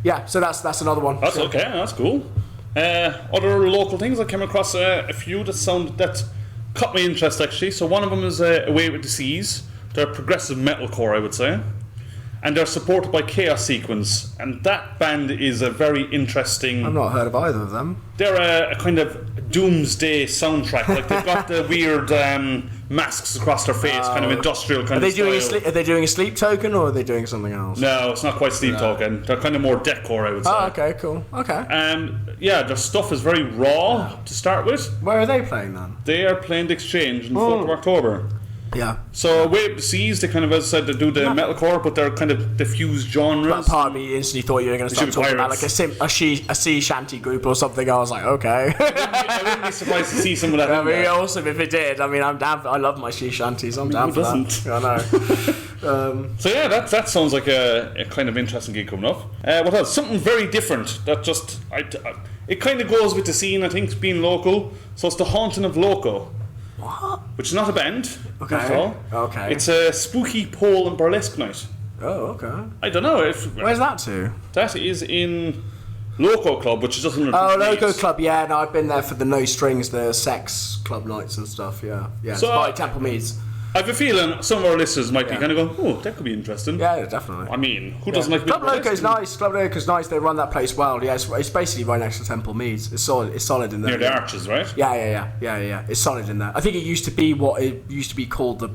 Yeah. So that's another one. That's okay. That's cool. Other local things, I came across a few that caught my interest actually. So one of them is Away with the Seas. They're progressive metalcore, I would say, and they're supported by Chaos Sequence, and that band is a very interesting. I've not heard of either of them. They're a kind of doomsday soundtrack. Like they've got the weird masks across their face, kind of industrial kind of style. Are they doing a Sleep Token or are they doing something else? No, it's not quite Sleep Token. They're kind of more deathcore, I would say. Oh, okay, cool. Okay. Yeah, their stuff is very raw to start with. Where are they playing then? They are playing the Exchange on the 4th of October. Yeah. So Away with the Seas, they kind of, as I said, they do the metalcore, but they're kind of diffused genres. Part of me instantly thought you were going to start talking about like a sea shanty group or something. I was like, okay. I wouldn't be surprised to see some of that. That'd be awesome if it did. I mean, I'm down. I love my sea shanties. I'm down for that. I know. So yeah, that sounds like a kind of interesting gig coming up. What else? Something very different that just it kind of goes with the scene. I think being local. So it's the Haunting of Loco. What? Which is not a band. Okay. At all. Okay. It's a spooky pole and burlesque night. Oh, okay. I don't know if. Where's that to? That is in Loco Club, which is just under. Oh, Loco Club. Yeah, no, I've been there for the No Strings, the sex club nights and stuff. Yeah. So, it's by Temple Meads. I have a feeling some of our listeners might be kind of going, oh, that could be interesting. Yeah, definitely. I mean, who doesn't like Club Loco's nice. Club Loco's nice. They run that place well. Yeah, it's basically right next to Temple Meads. It's solid in there. Near the Arches, right? Yeah. It's solid in there. I think it used to be what it used to be called the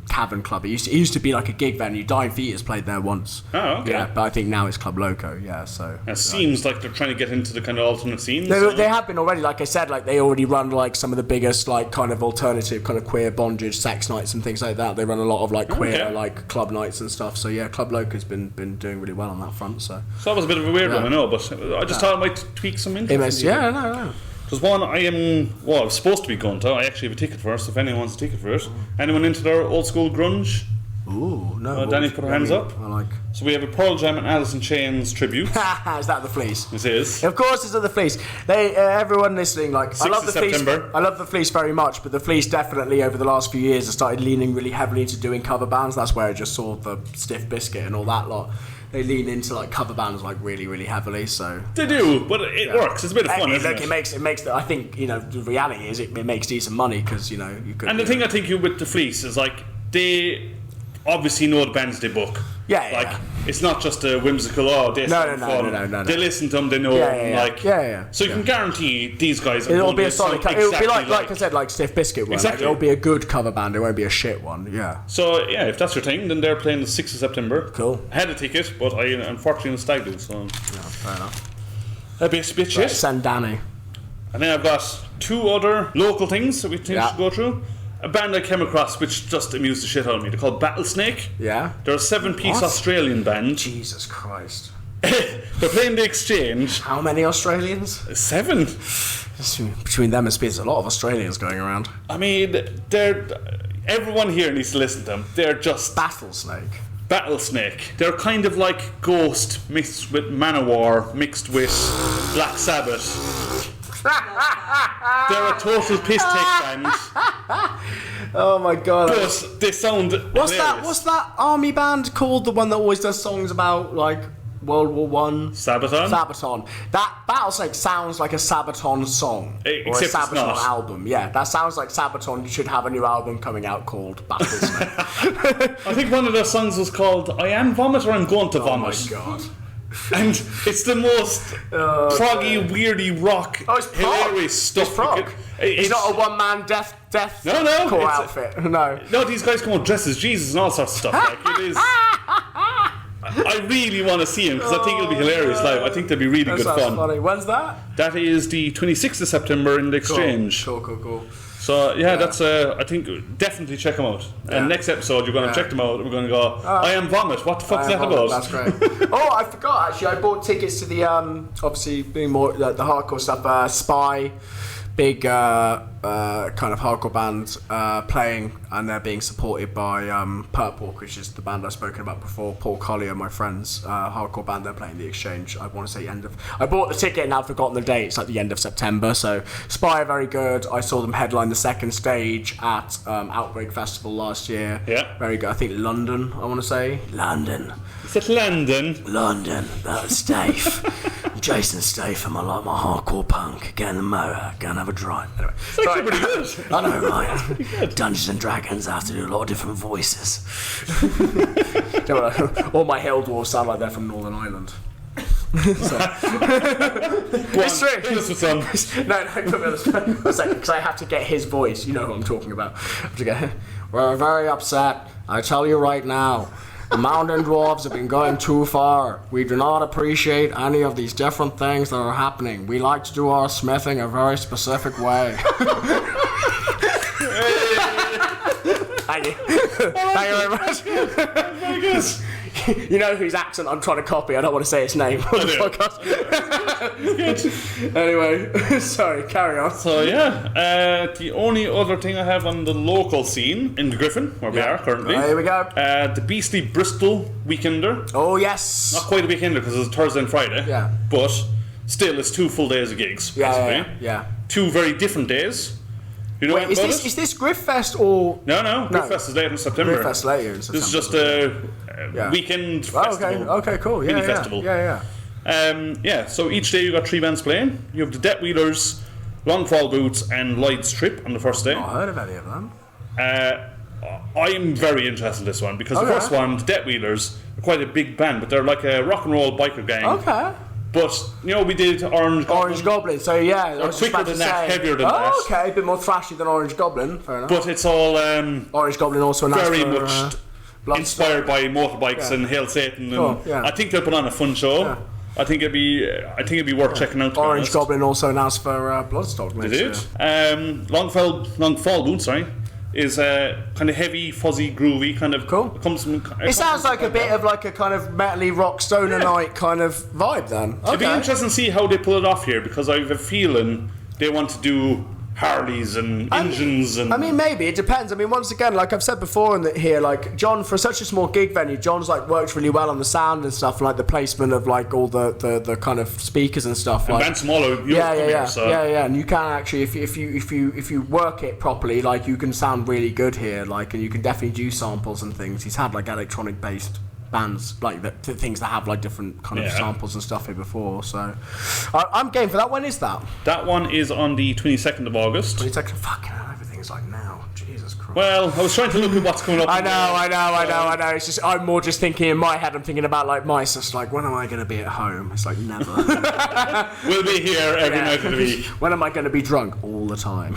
Tavern Club. It used to be like a gig venue. Dying Fetus played there once. Oh, okay. Yeah, but I think now it's Club Loco. Yeah, so it seems like they're trying to get into the kind of alternate scenes. They have been already. Like I said, like they already run like some of the biggest like kind of alternative kind of queer bondage sex nights and things like that. They run a lot of like queer like club nights and stuff. So yeah, Club Loco's been doing really well on that front. So that was a bit of a weird one, I know, but I just thought it might tweak some interest. No. There's one I was supposed to be going to. I actually have a ticket for it, so if anyone wants a ticket for it. Anyone into their old school grunge? Ooh, no. Danny, put her hands up. So we have a Pearl Jam and Alice in Chains tribute. Is that the Fleece? It is. Of course, it's the Fleece. They everyone listening, like I love the September. Fleece. I love the Fleece very much, but the Fleece definitely over the last few years has started leaning really heavily into doing cover bands. That's where I just saw the Stiff Biscuit and all that lot. They lean into like cover bands like really, really heavily. So they do, but it works. It's a bit of fun, isn't it? It makes. I think the reality is it makes decent money because you could. And the thing I think with the Fleece is like they obviously know the bands they book. Yeah. It's not just a whimsical. They sound fun. No. They listen to them. They know. So you can guarantee these guys. It'll be a solid. It'll be like I said, like Stiff Biscuit one. Exactly. It'll be a good cover band. It won't be a shit one. Yeah. So yeah, if that's your thing, then they're playing the 6th of September. Cool. I had a ticket, but I unfortunately am stag do. So fair enough. That'd be a bit shit. Send Danny. And then I've got 2 other local things that we think we should go through. a band I came across which just amused the shit out of me. They're called Battlesnake. Yeah. They're a 7-piece Australian band. Jesus Christ. They're playing the Exchange. How many Australians? 7. Between them and Spears, a lot of Australians going around. I mean, everyone here needs to listen to them. They're just... Battlesnake. They're kind of like Ghost mixed with Manowar mixed with Black Sabbath. They're a total piss take band. Oh my god. But they sound What's hilarious. that army band called? The one that always does songs about like World War One? Sabaton? That Battlesnake sounds like a Sabaton song. Or a Except it's Sabaton not. album. Yeah, that sounds like Sabaton should have a new album coming out called Battlesnake. I think one of their songs was called I Am Vomit or I'm Going to Vomit. Oh my god. And it's the most proggy, weirdy rock, hilarious stuff. It's prog. It's not a one-man death No, core it's outfit. No, these guys come out dressed as Jesus and all sorts of stuff. Like it is. I really want to see him because I think it'll be hilarious live. I think they'll be really good fun. Funny. When's that? That is the 26th of September in the Exchange. Cool. So yeah, that's I think definitely check them out. And next episode you're going to check them out and we're going to go I Am Vomit. What the fuck's that about? That's great. Oh, I forgot actually. I bought tickets to the obviously being more the hardcore stuff. Spy, big kind of hardcore band playing, and they're being supported by Purple, which is the band I've spoken about before. Paul Collier, my friends, hardcore band. They're playing the Exchange. I want to say I bought the ticket and I've forgotten the date. It's like the end of September. So Spy are very good. I saw them headline the second stage at Outbreak Festival last year. Yeah, very good. I think London. I want to say London. Is it London? London. That's Stafe. Jason Statham. I like my hardcore punk. Get in the motor. Go and have a drive. Anyway, it's actually pretty good. I know, right? Dungeons and Dragons. I have to do a lot of different voices. All my Hell Dwarves sound like they're from Northern Ireland. It's true. No, because I have to get his voice. You know who I'm talking about. We're very upset. I tell you right now. The mountain dwarves have been going too far. We do not appreciate any of these different things that are happening. We like to do our smithing a very specific way. Thank you. Thank you very much. Very good. You know whose accent I'm trying to copy. I don't want to say his name on the podcast. Anyway, sorry, carry on. So yeah, the only other thing I have on the local scene in Gryphon, where we are currently. Here we go. The beastly Bristol Weekender. Oh yes. Not quite a weekender because it's Thursday and Friday. Yeah. But still, it's 2 full days of gigs. Basically. Yeah. 2 very different days. You know. Wait, is this Gryphfest or No. Gryphfest is later in September. Gryphest later in September. This is just a weekend festival. Okay, cool. Mini festival. Yeah. So each day you got 3 bands playing. You have the Debt Wheelers, Longfall Boots, and Lloyd's Trip on the first day. Not heard of any of them. I'm very interested in this one because the first one, the Debt Wheelers, are quite a big band, but they're like a rock and roll biker gang. Okay. But you know, we did Orange Goblin. So yeah, I was quicker than that, heavier than that. Okay, a bit more thrashy than Orange Goblin. Fair enough. But it's all Orange Goblin also announced very for, much inspired by motorbikes and Hail Satan. And I think they'll put on a fun show. Yeah. I think it'd be worth checking out. Orange Goblin also announced for Bloodstock. They did. Longfall Boots, is kind of heavy, fuzzy, groovy, kind of cool. It sounds like a bit of like a kind of metally rock stoner night kind of vibe then. It'd be interesting to see how they pull it off here because I have a feeling they want to do Harleys and engines and... I mean, maybe. It depends. I mean, once again, like I've said before here, like, John, for such a small gig venue, John's, like, works really well on the sound and stuff, like, the placement of, like, all the kind of speakers and stuff. And like, Ben Smaller, yeah, and you can actually, if you work it properly, like, you can sound really good here, like, and you can definitely do samples and things. He's had, like, electronic-based bands, like the things that have like different kind of samples and stuff here before, so I'm game for that. When is that? That one is on the 22nd of August. 22nd, fucking hell, everything's like now, Jesus Christ. Well, I was trying to look at what's coming up. I know. It's just, I'm more just thinking in my head, I'm thinking about like mice, just like, when am I going to be at home? It's like, never. We'll be here every night of the week. When am I going to be drunk? All the time.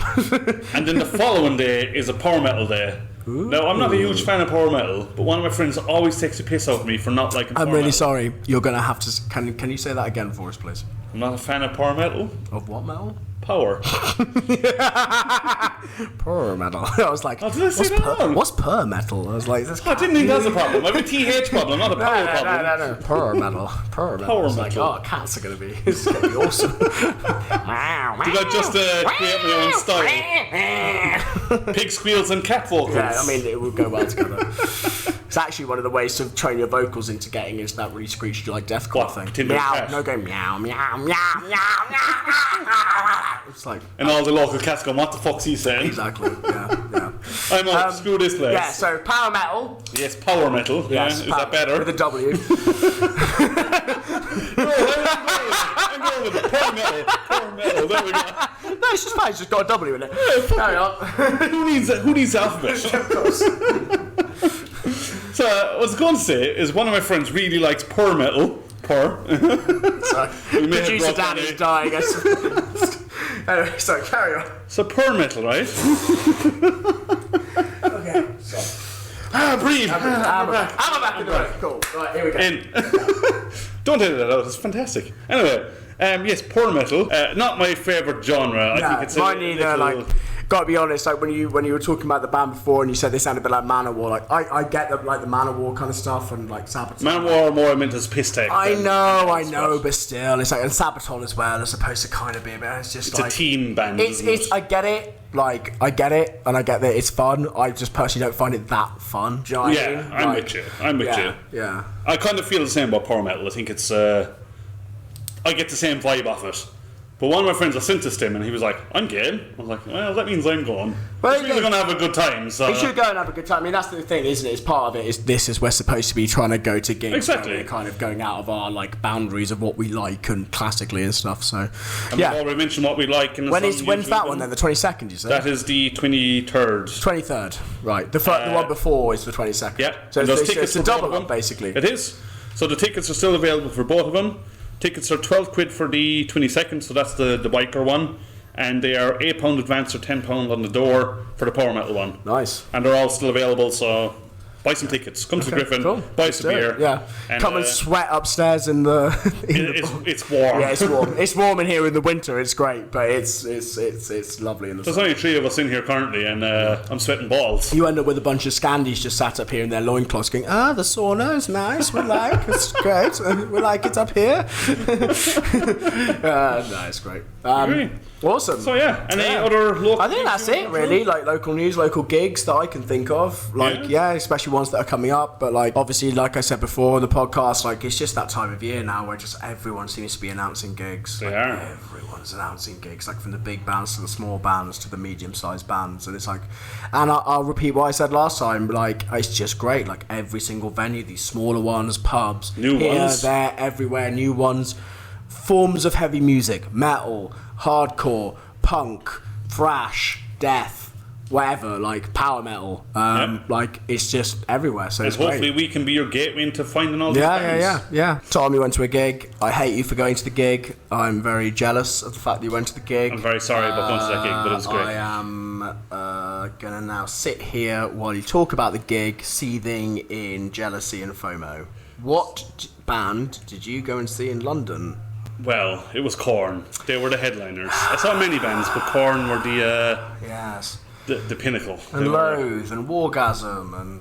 And then the following day is a power metal day. Ooh. Now, I'm not a huge fan of power metal, but one of my friends always takes a piss out of me for not liking power metal. I'm really sorry. You're going to have to... Can you say that again for us, please? I'm not a fan of power metal. Of what metal? Power. Power metal. I was like, did I say that? What's per metal? I was like, I didn't think that's a problem. I have a TH problem, not a power problem. No. Power metal. Power metal. Power I was like, metal. oh, cats are going to be. This is going to be awesome. Did I just create my own style? Pig squeals and cat vocals. Yeah, I mean, it would go well together. It's actually one of the ways to train your vocals into getting into that really screechy like deathcore thing. Meow, no go meow, meow, meow, meow, meow. It's like, and all the local cats go, what the fuck's he saying? Exactly, yeah. I'm on, screw this place. Yeah, so power metal. Yes, power metal. Yes, is that better? With a W. No, I'm going with it. Power metal. Power metal, there we go. No, it's just fine, it's just got a W in it. Carry on. Who needs alphabet? Of course. So, what I was going to say is one of my friends really likes power metal. Sorry. Producer Dan is dying. Anyway, so carry on. So power metal, right? Okay. So. Breathe. I'm back in the room. Cool. Right, here we go. Don't edit that out. It's fantastic. Anyway, yes, power metal. Not my favourite genre. I think it's mine neither. Like, gotta be honest. Like when you were talking about the band before, and you said they sounded a bit like Manowar. Like I get the Manowar kind of stuff, and like Sabaton. Manowar more meant as piss take. I know, but still, it's like, and Sabaton as well. It's supposed to kind of be, but it's just it's like a team band. It's I get it. Like I get it, and I get that it's fun. I just personally don't find it that fun. Do you know what I mean? I'm with you. I'm with you. Yeah. I kind of feel the same about power metal. I think it's. I get the same vibe off it. But one of my friends, I sent this to him, and he was like, I'm game. I was like, well, that means I'm going. Well, we're going to have a good time. So. We should go and have a good time. I mean, that's the thing, isn't it? It's part of it. We're supposed to be trying to go to gigs. Exactly. We're kind of going out of our like boundaries of what we like and classically and stuff. So, and we've already mentioned what we like. When's that one then? The 22nd, you say? That is the 23rd. 23rd, right. The one before is the 22nd. Yeah. So it's a double one, basically. It is. So the tickets are still available for both of them. Tickets are £12 for the 22nd, so that's the biker one, and they are £8 advance or £10 on the door for the power metal one. Nice. And they're all still available, so buy some tickets. Come to Gryphon, buy some beer. Yeah. And, come and sweat upstairs in the. It's warm. Yeah, it's warm. It's warm in here in the winter. It's great, but it's lovely in the There's summer. only 3 of us in here currently, and I'm sweating balls. You end up with a bunch of Scandies just sat up here in their loincloths going, the sauna is nice, we like, it's great, we like it up here. No, it's great. Awesome. So yeah, any other local I think that's it really, like local news, local gigs that I can think of. Like, especially ones that are coming up, but like obviously, like I said before, the podcast, like it's just that time of year now where just everyone seems to be announcing gigs. They are. Everyone's announcing gigs, like from the big bands to the small bands to the medium-sized bands, and it's like, and I'll repeat what I said last time, like it's just great, like every single venue, these smaller ones, pubs, new ones, there, everywhere, new ones, forms of heavy music, metal, hardcore, punk, thrash, death, whatever, like power metal, like it's just everywhere. So and it's hopefully great. we can be your gateway into finding all these bands. Yeah. Tom, you went to a gig. I hate you for going to the gig. I'm very jealous of the fact that you went to the gig. I'm very sorry about going to that gig, but it was great. I am gonna now sit here while you talk about the gig, seething in jealousy and FOMO. What band did you go and see in London? Well, it was KoRn. They were the headliners. I saw many bands, but KoRn were the pinnacle. And Loathe and Wargasm and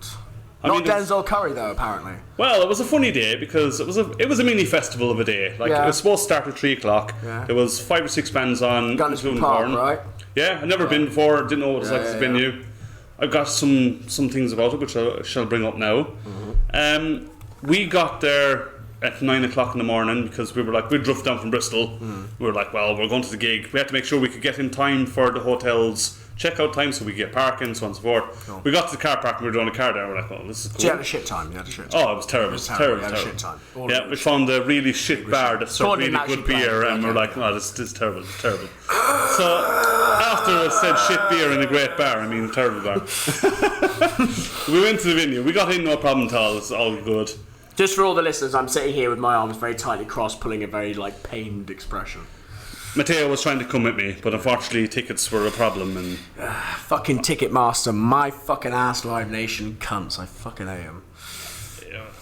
Denzel Curry though, apparently. Well, it was a funny day because it was a mini festival of a day. Like it was supposed to start at 3:00. Yeah. There was 5 or 6 bands on, including KoRn, right? Yeah, I've never been before. Didn't know what it was like as a venue. I've got some things about it which I shall bring up now. Mm-hmm. We got there at 9:00 in the morning because we drove down from Bristol. We were like, well, we're going to the gig. We had to make sure we could get in time for the hotel's checkout time so we could get parking, so on and so forth. Cool. We got to the car park and we were doing a car there. We're like, well, this is cool. So you had a shit time. Oh, it was terrible. Terrible. Shit time. We found a really shit bar that served really good beer, and we're like, oh, this is terrible. Terrible. So after I said shit beer in a great bar, I mean terrible bar. We went to the venue. We got in no problem at all. It's all good. Just for all the listeners, I'm sitting here with my arms very tightly crossed, pulling a very pained expression. Matteo was trying to come at me, but unfortunately tickets were a problem. And fucking Ticketmaster, my fucking ass, Live Nation cunts. I fucking hate them.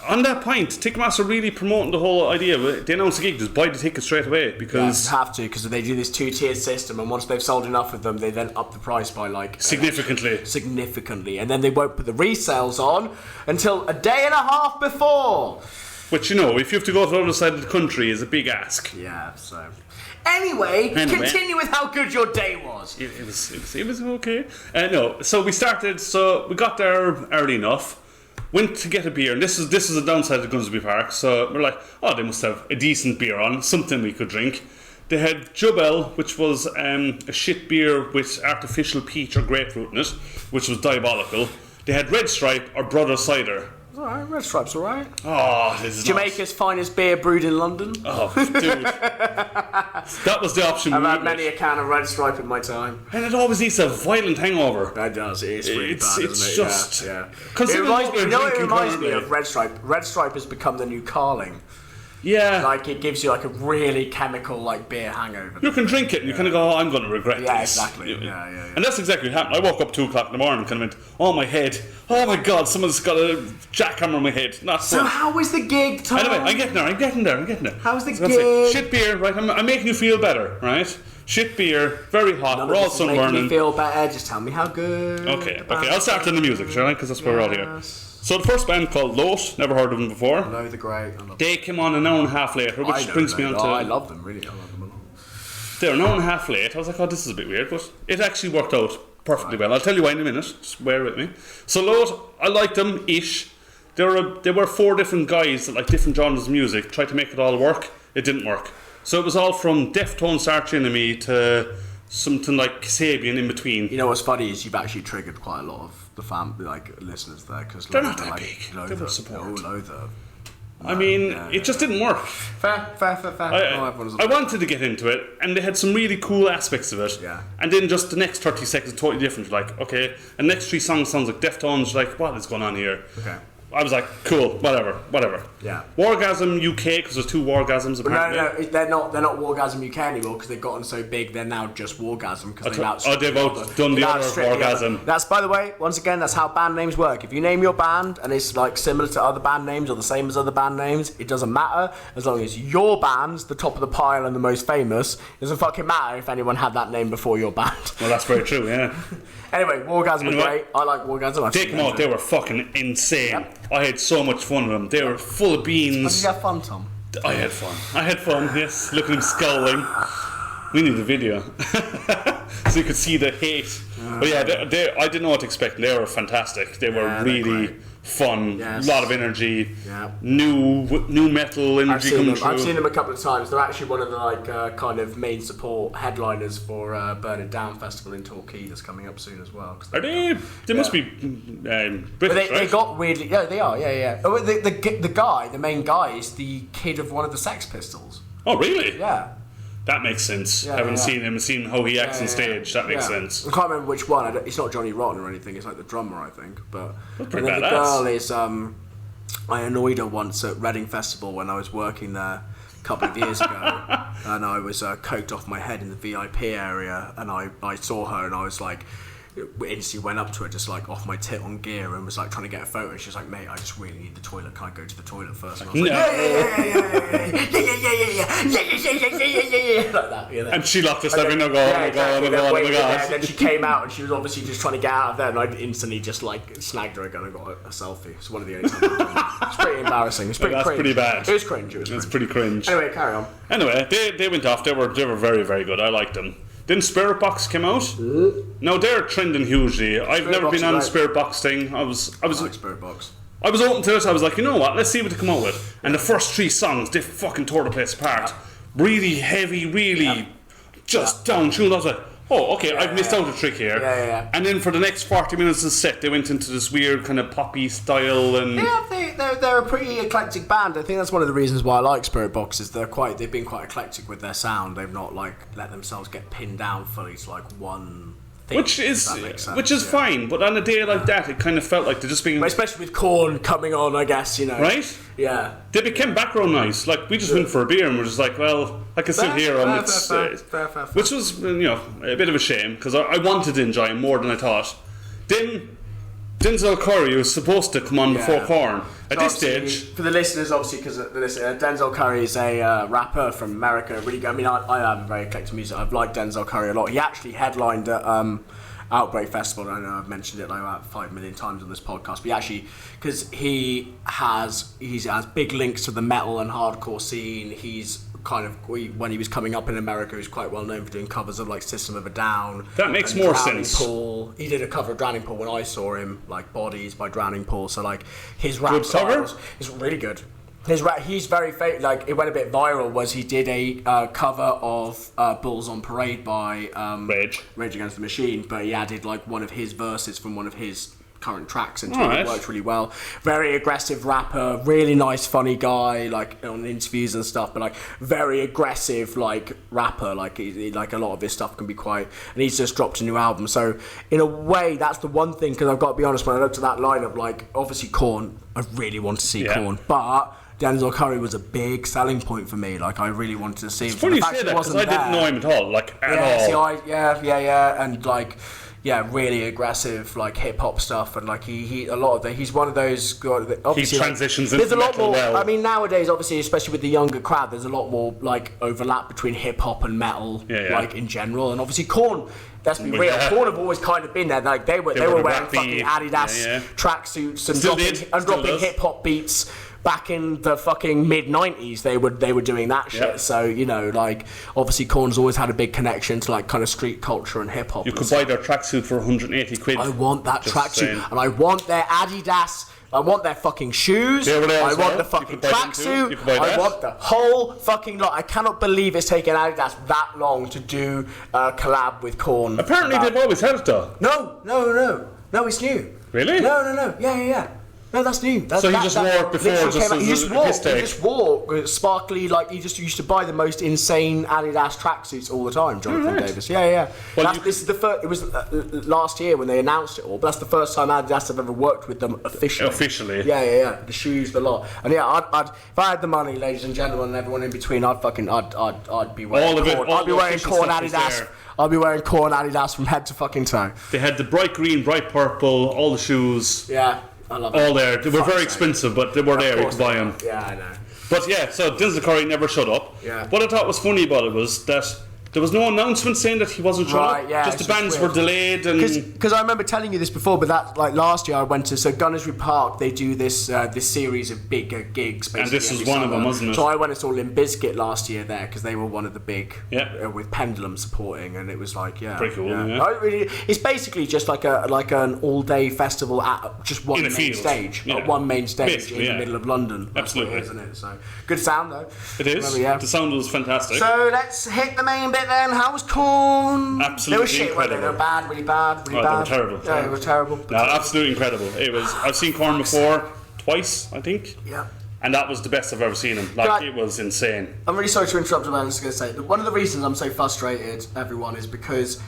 on that point, Ticketmaster really promoting the whole idea. They announce a gig, just buy the ticket straight away because you have to, because they do this 2-tiered system, and once they've sold enough of them, they then up the price by like significantly, and then they won't put the resales on until a day and a half before. Which, you know, if you have to go to the other side of the country, is a big ask. Yeah. So. Anyway, continue with how good your day was. It was okay. No, so we started. So we got there early enough. Went to get a beer, and this is a downside of Gunsby Park. So we're like, oh, they must have a decent beer on, something we could drink. They had Jubel, which was a shit beer with artificial peach or grapefruit in it, which was diabolical. They had Red Stripe or Brother Cider. It's alright, Red Stripe's alright. Oh, this is Jamaica's finest beer brewed in London. Oh, dude. That was the option. I've had many a can of Red Stripe in my time. And it always needs a violent hangover. That does, it is really bad, it's isn't it? just... Yeah. It reminds me of Red Stripe. Red Stripe has become the new Carling. Yeah. Like, it gives you like a really chemical like beer hangover. You can drink it and you kind of go, oh, I'm going to regret this. Yeah, exactly. Yeah. And that's exactly what happened. I woke up 2 o'clock in the morning and kind of went, oh, my head. Oh, my God, someone's got a jackhammer on my head. So how was the gig, Tom? Anyway, I'm getting there. How was the gig? Shit beer, right? I'm making you feel better, right? Shit beer, very hot, we're all sunburning. Make me feel better, just tell me how good. Okay, I'll start in the music, shall I? Because that's where we're all here. So the first band called Loat, never heard of them before. No, they're great. They came on an hour and a half later, which brings me on to... I love them, really. I love them a lot. They were an hour and a half late. I was like, oh, this is a bit weird, but it actually worked out perfectly well. I'll tell you why in a minute. Just bear with me. So Loat, I liked them-ish. They were 4 different guys that like different genres of music, tried to make it all work. It didn't work. So it was all from Deftones' Arch Enemy to something like Kasabian in between. You know what's funny is you've actually triggered quite a lot of the listeners there, because they're not that big. They were support. It just didn't work. Fair. I wanted to get into it, and they had some really cool aspects of it. Yeah. And then just the next 30 seconds totally different. Like, okay, and the next 3 songs sounds like Deftones. Like, what is going on here? Okay. I was like, cool, whatever. Yeah. Wargasm UK, because there's 2 Wargasms apparently. No, they're not Wargasm UK anymore, because they've gotten so big. They're now just Wargasm, because they've outdone the other Wargasm. That's, by the way, once again, that's how band names work. If you name your band and it's like similar to other band names or the same as other band names, it doesn't matter as long as your band's the top of the pile and the most famous. It doesn't fucking matter if anyone had that name before your band. Well, that's very true. Yeah. Anyway, Wargasm were great. I like Wargasm. Take them out. They were fucking insane. Yep. I had so much fun with them. They were full of beans. Did you have fun, Tom? I had fun, yes. Look at him scowling. We need a video. So you could see the hate. But yeah, I didn't know what to expect. They were fantastic. They were really fun. Yes. A lot of energy. Yeah. New metal energy coming through. I've seen them a couple of times. They're actually one of the kind of main support headliners for Burn It Down Festival in Torquay that's coming up soon as well. Are they? They must be British, they got weirdly... Yeah, they are, yeah. Oh, the main guy is the kid of one of the Sex Pistols. Oh, really? Yeah. That makes sense. Having seen him and seen how he acts on stage, that makes sense. I can't remember which one. It's not Johnny Rotten or anything. It's like the drummer, I think. But pretty and then badass. The girl is. I annoyed her once at Reading Festival when I was working there a couple of years ago, and I was coked off my head in the VIP area, and I saw her, and I was like. Instantly went up to her just like off my tit on gear and was like trying to get a photo. She was like, mate, I just really need the toilet, can I go to the toilet first? And I was like, yeah, like that, you know? And she locked us every no go, oh my god. And then she came out and she was obviously just trying to get out of there, and I instantly just like snagged her again and got a selfie. It's one of the only times I've done that. It's pretty embarrassing. It's pretty cringe. Pretty bad. It was cringe. It's pretty cringe. Anyway, carry on. Anyway, they went off. They were very, very good. I liked them. Then Spirit Box came out. Now they're trending hugely. I've never been on the Spirit Box thing. I was like Spirit Box. I was open to it. I was like, you know what? Let's see what they come out with. And the first 3 songs, they fucking tore the place apart. Yeah. Really heavy, really just down tuned. I was like, oh, okay, I've missed out a trick here. Yeah. And then for the next 40 minutes of the set, they went into this weird kind of poppy style and. Yeah, they're a pretty eclectic band. I think that's one of the reasons why I like Spirit Box is they've been quite eclectic with their sound. They've not like let themselves get pinned down fully to like one thing. Which is fine, but on a day like that, it kind of felt like they're just being. Especially with KoRn coming on, I guess, you know. Right? Yeah. They became background noise. Like we just went for a beer and we're just like, well, I can still hear them. Fair. Which was, a bit of a shame because I wanted to enjoy them more than I thought. Then Denzel Curry was supposed to come on before KoRn. At this Obviously, stage, for the listeners, obviously, because Denzel Curry is a rapper from America. Really good. I mean, I am very eclectic music. I've liked Denzel Curry a lot. He actually headlined at Outbreak Festival. I know I've mentioned it like about 5 million times on this podcast, but actually, because he has big links to the metal and hardcore scene. He's kind of, when he was coming up in America, he was quite well known for doing covers of like System of a Down. That makes more Drowning sense. Pool. He did a cover of Drowning Pool when I saw him, like Bodies by Drowning Pool. So like his rap Good cover? is really good. His rap, he's very like it went a bit viral. Was he did a cover of Bulls on Parade by Rage Against the Machine, but he added like one of his verses from one of his current tracks into it. It worked really well. Very aggressive rapper, really nice, funny guy, like on interviews and stuff, but like very aggressive like rapper. Like like a lot of his stuff can be quite. And he's just dropped a new album. So in a way, that's the one thing, because I've got to be honest, when I looked at that lineup, like obviously KoRn, I really want to see KoRn, but Denzel Curry was a big selling point for me. Like I really wanted to see him. It's funny you say that because I didn't know him at all. Like at all. And like. Yeah, really aggressive, like hip hop stuff, and like he a lot of he's one of those. Obviously, he transitions like, into there's a lot metal more. well. I mean, nowadays, obviously, especially with the younger crowd, there's a lot more like overlap between hip hop and metal, like in general. And obviously, KoRn. Let's be real. KoRn have always kind of been there. Like they were wearing fucking Adidas tracksuits and dropping hip hop beats. Back in the fucking mid-90s, they were doing that shit. Yep. So, you know, like, obviously KoRn's always had a big connection to, like, kind of street culture and hip-hop. You could buy their tracksuit for 180 quid. I want that tracksuit. And I want their Adidas. I want their fucking shoes. I want the fucking tracksuit. I want the whole fucking lot. I cannot believe it's taken Adidas that long to do a collab with KoRn. Apparently they've always had it, though. No, it's new. Really? No. Yeah. No, that's new. So he just wore it before, he just wore sparkly, like he just used to buy the most insane Adidas tracksuits all the time, Jonathan Davis. Yeah. Well, this is the first. It was last year when they announced it all, but that's the first time Adidas have ever worked with them officially. Yeah. The shoes, the lot, and yeah, I'd if I had the money, ladies and gentlemen, and everyone in between, I'd be wearing all of it. I'd be wearing KoRn Adidas. I'll be wearing KoRn Adidas from head to fucking toe. They had the bright green, bright purple, all the shoes. Yeah. I love all there. They were very expensive, but they were there. You could buy them. Yeah, I know. But yeah, so Denzel Curry never shut up. Yeah. What I thought was funny about it was that there was no announcement saying that he wasn't shut up. Yeah, just the bands were delayed. Because I remember telling you this before, but that like last year I went to Gunnersbury Park. They do this series of big gigs. Basically, and this was one of them, wasn't it? So I went and saw Limp Bizkit last year there because they were one of the big. Yeah. With Pendulum supporting, and it was like pretty cool. Yeah. It's basically just like an all-day festival at just one main stage. Yeah. One main stage in the middle of London. Absolutely, isn't it? So good sound though. It is. The sound was fantastic. So let's hit the main bit then. How was KoRn? Absolutely they were shit, incredible. They were bad, really bad. They were terrible. Yeah, they were terrible. No, absolutely incredible. It was. I've seen KoRn before, twice, I think. Yeah. And that was the best I've ever seen him. It was insane. I'm really sorry to interrupt, but I was just going to say that one of the reasons I'm so frustrated, everyone, is because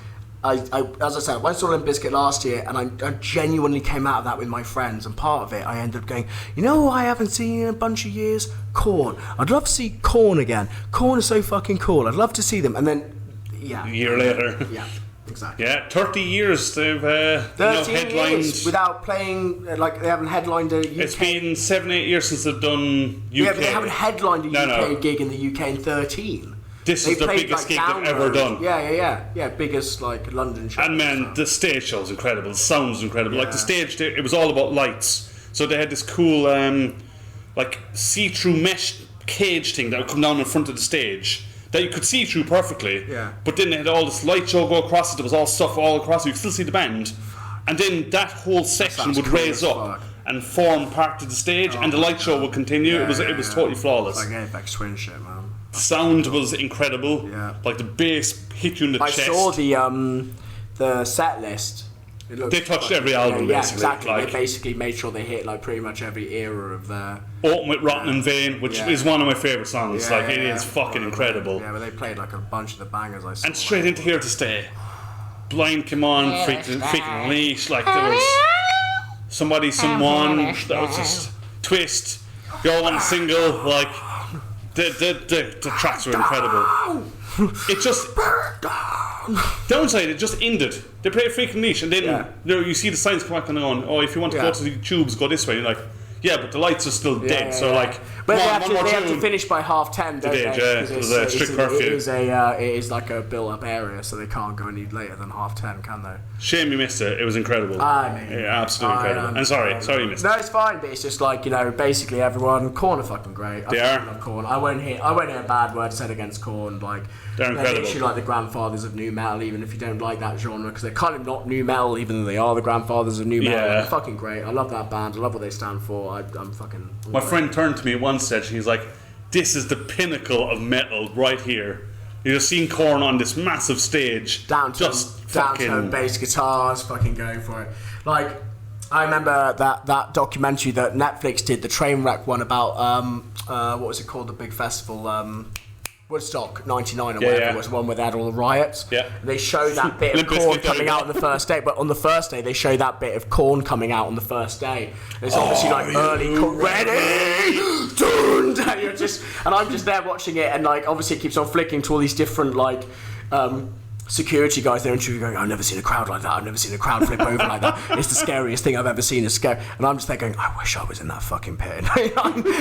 I as I said, I went to saw Limp Bizkit last year, and I genuinely came out of that with my friends, and part of it, I ended up going, you know who I haven't seen in a bunch of years? KoRn. I'd love to see KoRn again. KoRn is so fucking cool. I'd love to see them. And then, a year later. Yeah. Exactly. Yeah, 30 years they've 13 headlined years without playing, like they haven't headlined a UK. It's been 7-8 years since they've done UK. Yeah, but they haven't headlined a UK gig in the UK in 13. This is the biggest gig they've ever done. Yeah, biggest like London show. And man, the stage show's incredible. The sound's incredible. Like the stage, it was all about lights. So they had this cool, like see-through mesh cage thing that would come down in front of the stage that you could see through perfectly. Yeah. But then they had all this light show go across it. There was all stuff all across it. You could still see the band. And then that whole section would raise up and form part of the stage, and the light show would continue. It was totally flawless. Like Apex Twin shit, man. The sound was incredible. Yeah. Like the bass hit you in the chest. I saw the set list. They touched every album, yeah, basically. Exactly. Like, they basically made sure they hit like pretty much every era of their. Open with Rotten in Vain, which is one of my favourite songs. It is fucking incredible. Yeah, but they played like a bunch of the bangers I saw. And straight into Here to Stay. Blind came on, freaking Unleash. Like there was Somebody, Someone. That was just Twist. You all want a single. Like the tracks were incredible. It just. Downside, it just ended. They played freaking niche, and then you see the signs come back and on. Oh, if you want to go to the tubes, go this way. And you're like, yeah, but the lights are still dead. So like, but they have to finish by 10:30, don't they? It's a strict curfew. It is like a built-up area, so they can't go any later than 10:30, can they? Shame you missed it. It was incredible. Absolutely incredible. I'm sorry you missed it. No, it's fine, but it's just like, basically everyone. KoRn are fucking great. I love KoRn. I won't hear a bad word said against KoRn. Like, they're incredible. They're like the grandfathers of nu metal, even if you don't like that genre, because they're kind of not nu metal, even though they are the grandfathers of nu metal. They're fucking great. I love that band. I love what they stand for. My friend turned to me at one stage and he's like, this is the pinnacle of metal right here. You've seen KoRn on this massive stage. Down-tone bass guitars, fucking going for it. Like, I remember that documentary that Netflix did, the Trainwreck one about, what was it called, the big festival, Woodstock 99 or whatever. It was the one where they had all the riots. Yeah. And they showed that bit of KoRn coming out on the first day, but on the first day they show that bit of KoRn coming out on the first day. And it's obviously like early ready, tuned, and I'm just there watching it, and like obviously it keeps on flicking to all these different like security guys they're interviewing going, I've never seen a crowd like that, I've never seen a crowd flip over like that, it's the scariest thing I've ever seen, it's scary. And I'm just there going, I wish I was in that fucking pit.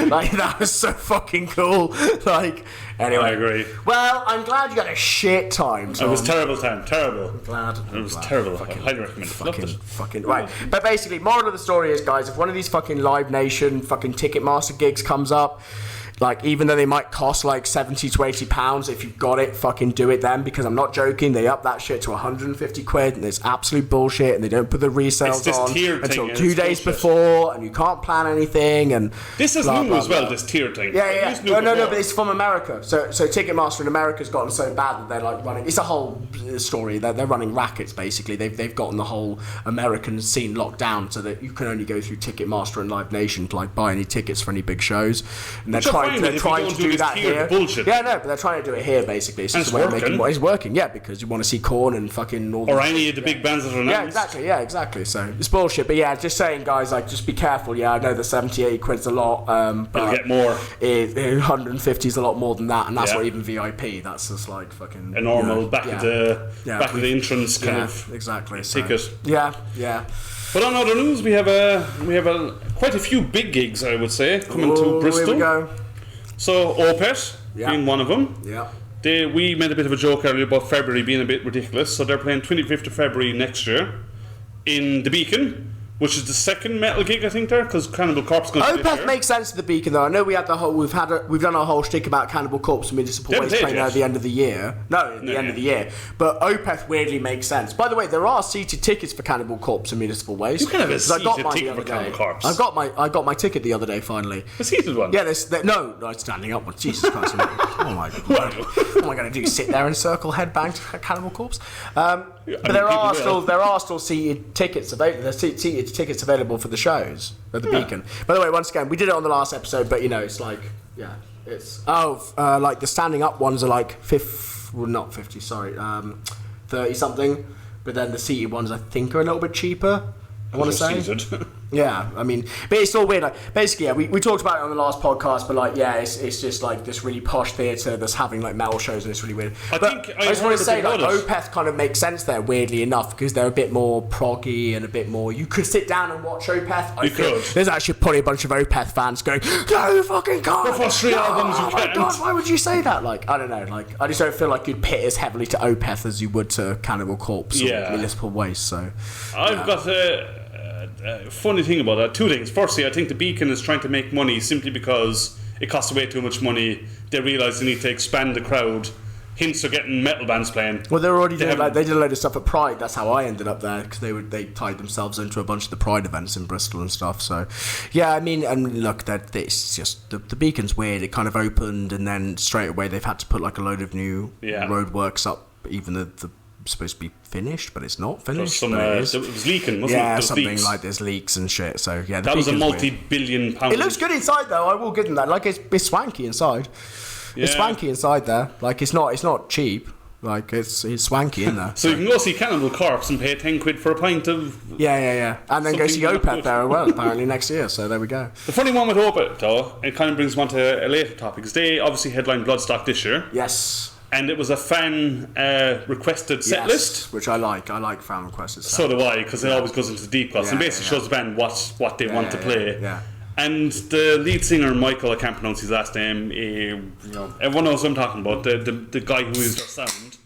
Like, that was so fucking cool. Like, anyway. I agree. Well, I'm glad you got a shit time, Tom. It was terrible time, terrible. It was terrible. I highly recommend it. Fucking right. But basically, moral of the story is, guys, if one of these fucking Live Nation fucking Ticketmaster gigs comes up, like, even though they might cost like £70 to £80, if you've got it, fucking do it then, because I'm not joking, they up that shit to 150 quid, and it's absolute bullshit, and they don't put the resales on until 2 days before, and you can't plan anything, and this is new as well, this tier thing. Yeah. No, but it's from America. So Ticketmaster in America's gotten so bad that they're like running, it's a whole story, they're running rackets basically. They've gotten the whole American scene locked down so that you can only go through Ticketmaster and Live Nation to like buy any tickets for any big shows, and they're trying to do that here. Bullshit. Yeah, no, but they're trying to do it here basically. It's just a way of making what is working. Yeah, because you want to see KoRn and fucking all. Or any of the big bands that are announced. Yeah, exactly. So it's bullshit. But yeah, just saying, guys, like just be careful. Yeah, I know the 70-80 quid's a lot, but you'll get more. 150 is a lot more than that, and that's not even VIP. That's just like fucking a normal back of the entrance kind of exactly ticket. Yeah. But on other news, we have quite a few big gigs, I would say, coming to Bristol. Here we go. So Opeth being one of them. Yeah. We made a bit of a joke earlier about February being a bit ridiculous. So they're playing 25th of February next year in the Beacon, which is the second metal gig I think there, because Cannibal Corpse going to be Opeth makes sense to the Beacon though. I know we had we've done our whole shtick about Cannibal Corpse and Municipal Waste playing at the end of the year. End of the year. But Opeth weirdly makes sense. By the way, there are seated tickets for Cannibal Corpse and Municipal Waste. You can have a seated ticket for Cannibal Corpse. I got my ticket the other day finally. A seated one? Yeah, no, it's standing up one. Jesus Christ! Oh my God! What am I going to do? Sit there and circle headbang to Cannibal Corpse? But there are still seated tickets available. There's seated tickets available for the shows at the Beacon. By the way, once again, we did it on the last episode, but it's like like the standing up ones are like 30 something, but then the seated ones I think are a little bit cheaper. I want to say. Yeah, I mean, but it's all weird. Like, basically, we talked about it on the last podcast, but like, it's just like this really posh theatre that's having like metal shows, and it's really weird. I just want to say, like, Opeth kind of makes sense there, weirdly enough, because they're a bit more proggy and a bit more. You could sit down and watch Opeth. There's actually probably a bunch of Opeth fans going, "No, you fucking can't." The first 3 albums, you can't. God, why would you say that? Like, I don't know. Like, I just don't feel like you'd pit as heavily to Opeth as you would to Cannibal Corpse or Municipal Waste. So, I've got a funny thing about that. 2 things. Firstly, I think the Beacon is trying to make money simply because it costs way too much money. They realise they need to expand the crowd. Hence, they're getting metal bands playing. Well, they're already doing they did a load of stuff at Pride. That's how I ended up there, because they tied themselves into a bunch of the Pride events in Bristol and stuff. So, yeah, I mean, and look, that it's just the Beacon's weird. It kind of opened, and then straight away they've had to put like a load of new roadworks up, even though the supposed to be finished, but it's not finished. It was leaking, wasn't it? Yeah, something like there's leaks and shit. So yeah, that was a multi-billion-pound. It looks good inside though. I will give them that. Like it's swanky inside. Yeah. It's swanky inside there. Like it's not cheap. Like it's swanky in there. So you can go see Cannibal Corpse and pay 10 quid for a pint of. Yeah. And then go see Opeth there as well. Apparently next year. So there we go. The funny one with Opeth though, it kind of brings me on to a later topic, because they obviously headlined Bloodstock this year. Yes. and it was a fan requested set list, which I like. I like fan requested. So do I, because it always goes into the deep cuts and basically shows the band what they want to play. Yeah. And the lead singer, Michael, I can't pronounce his last name. Everyone knows what I'm talking about. The guy who is their sound.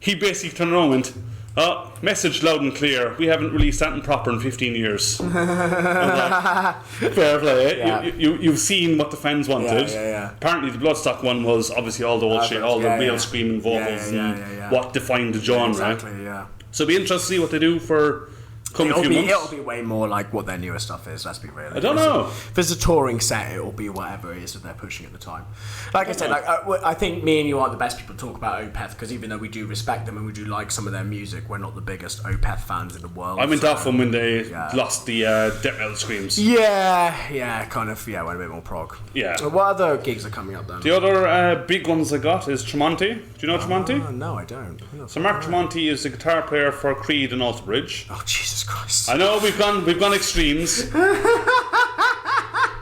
He basically turned around and went, "Oh, message loud and clear. We haven't released something proper in 15 years." Like, fair play. Yeah. You've seen what the fans wanted. Yeah. Apparently, the Bloodstock one was obviously all the old shit, all the real screaming vocals and what defined the genre. Exactly. Yeah. So it'll be interesting to see what they do for coming few months. It'll be way more like what their newer stuff is. Let's be real. I don't know. If it's a touring set, it will be whatever it is that they're pushing at the time. Like I said, I think me and you aren't the best people to talk about Opeth, because even though we do respect them and we do like some of their music, we're not the biggest Opeth fans in the world. I went off them when they lost the death metal screams. Yeah, kind of. Yeah, went a bit more prog. Yeah. So what other gigs are coming up then? The other big ones I got is Tremonti. Do you know Tremonti? No, I don't. So Mark Tremonti is the guitar player for Creed and Alter Bridge. Oh, Jesus Christ. I know we've gone extremes.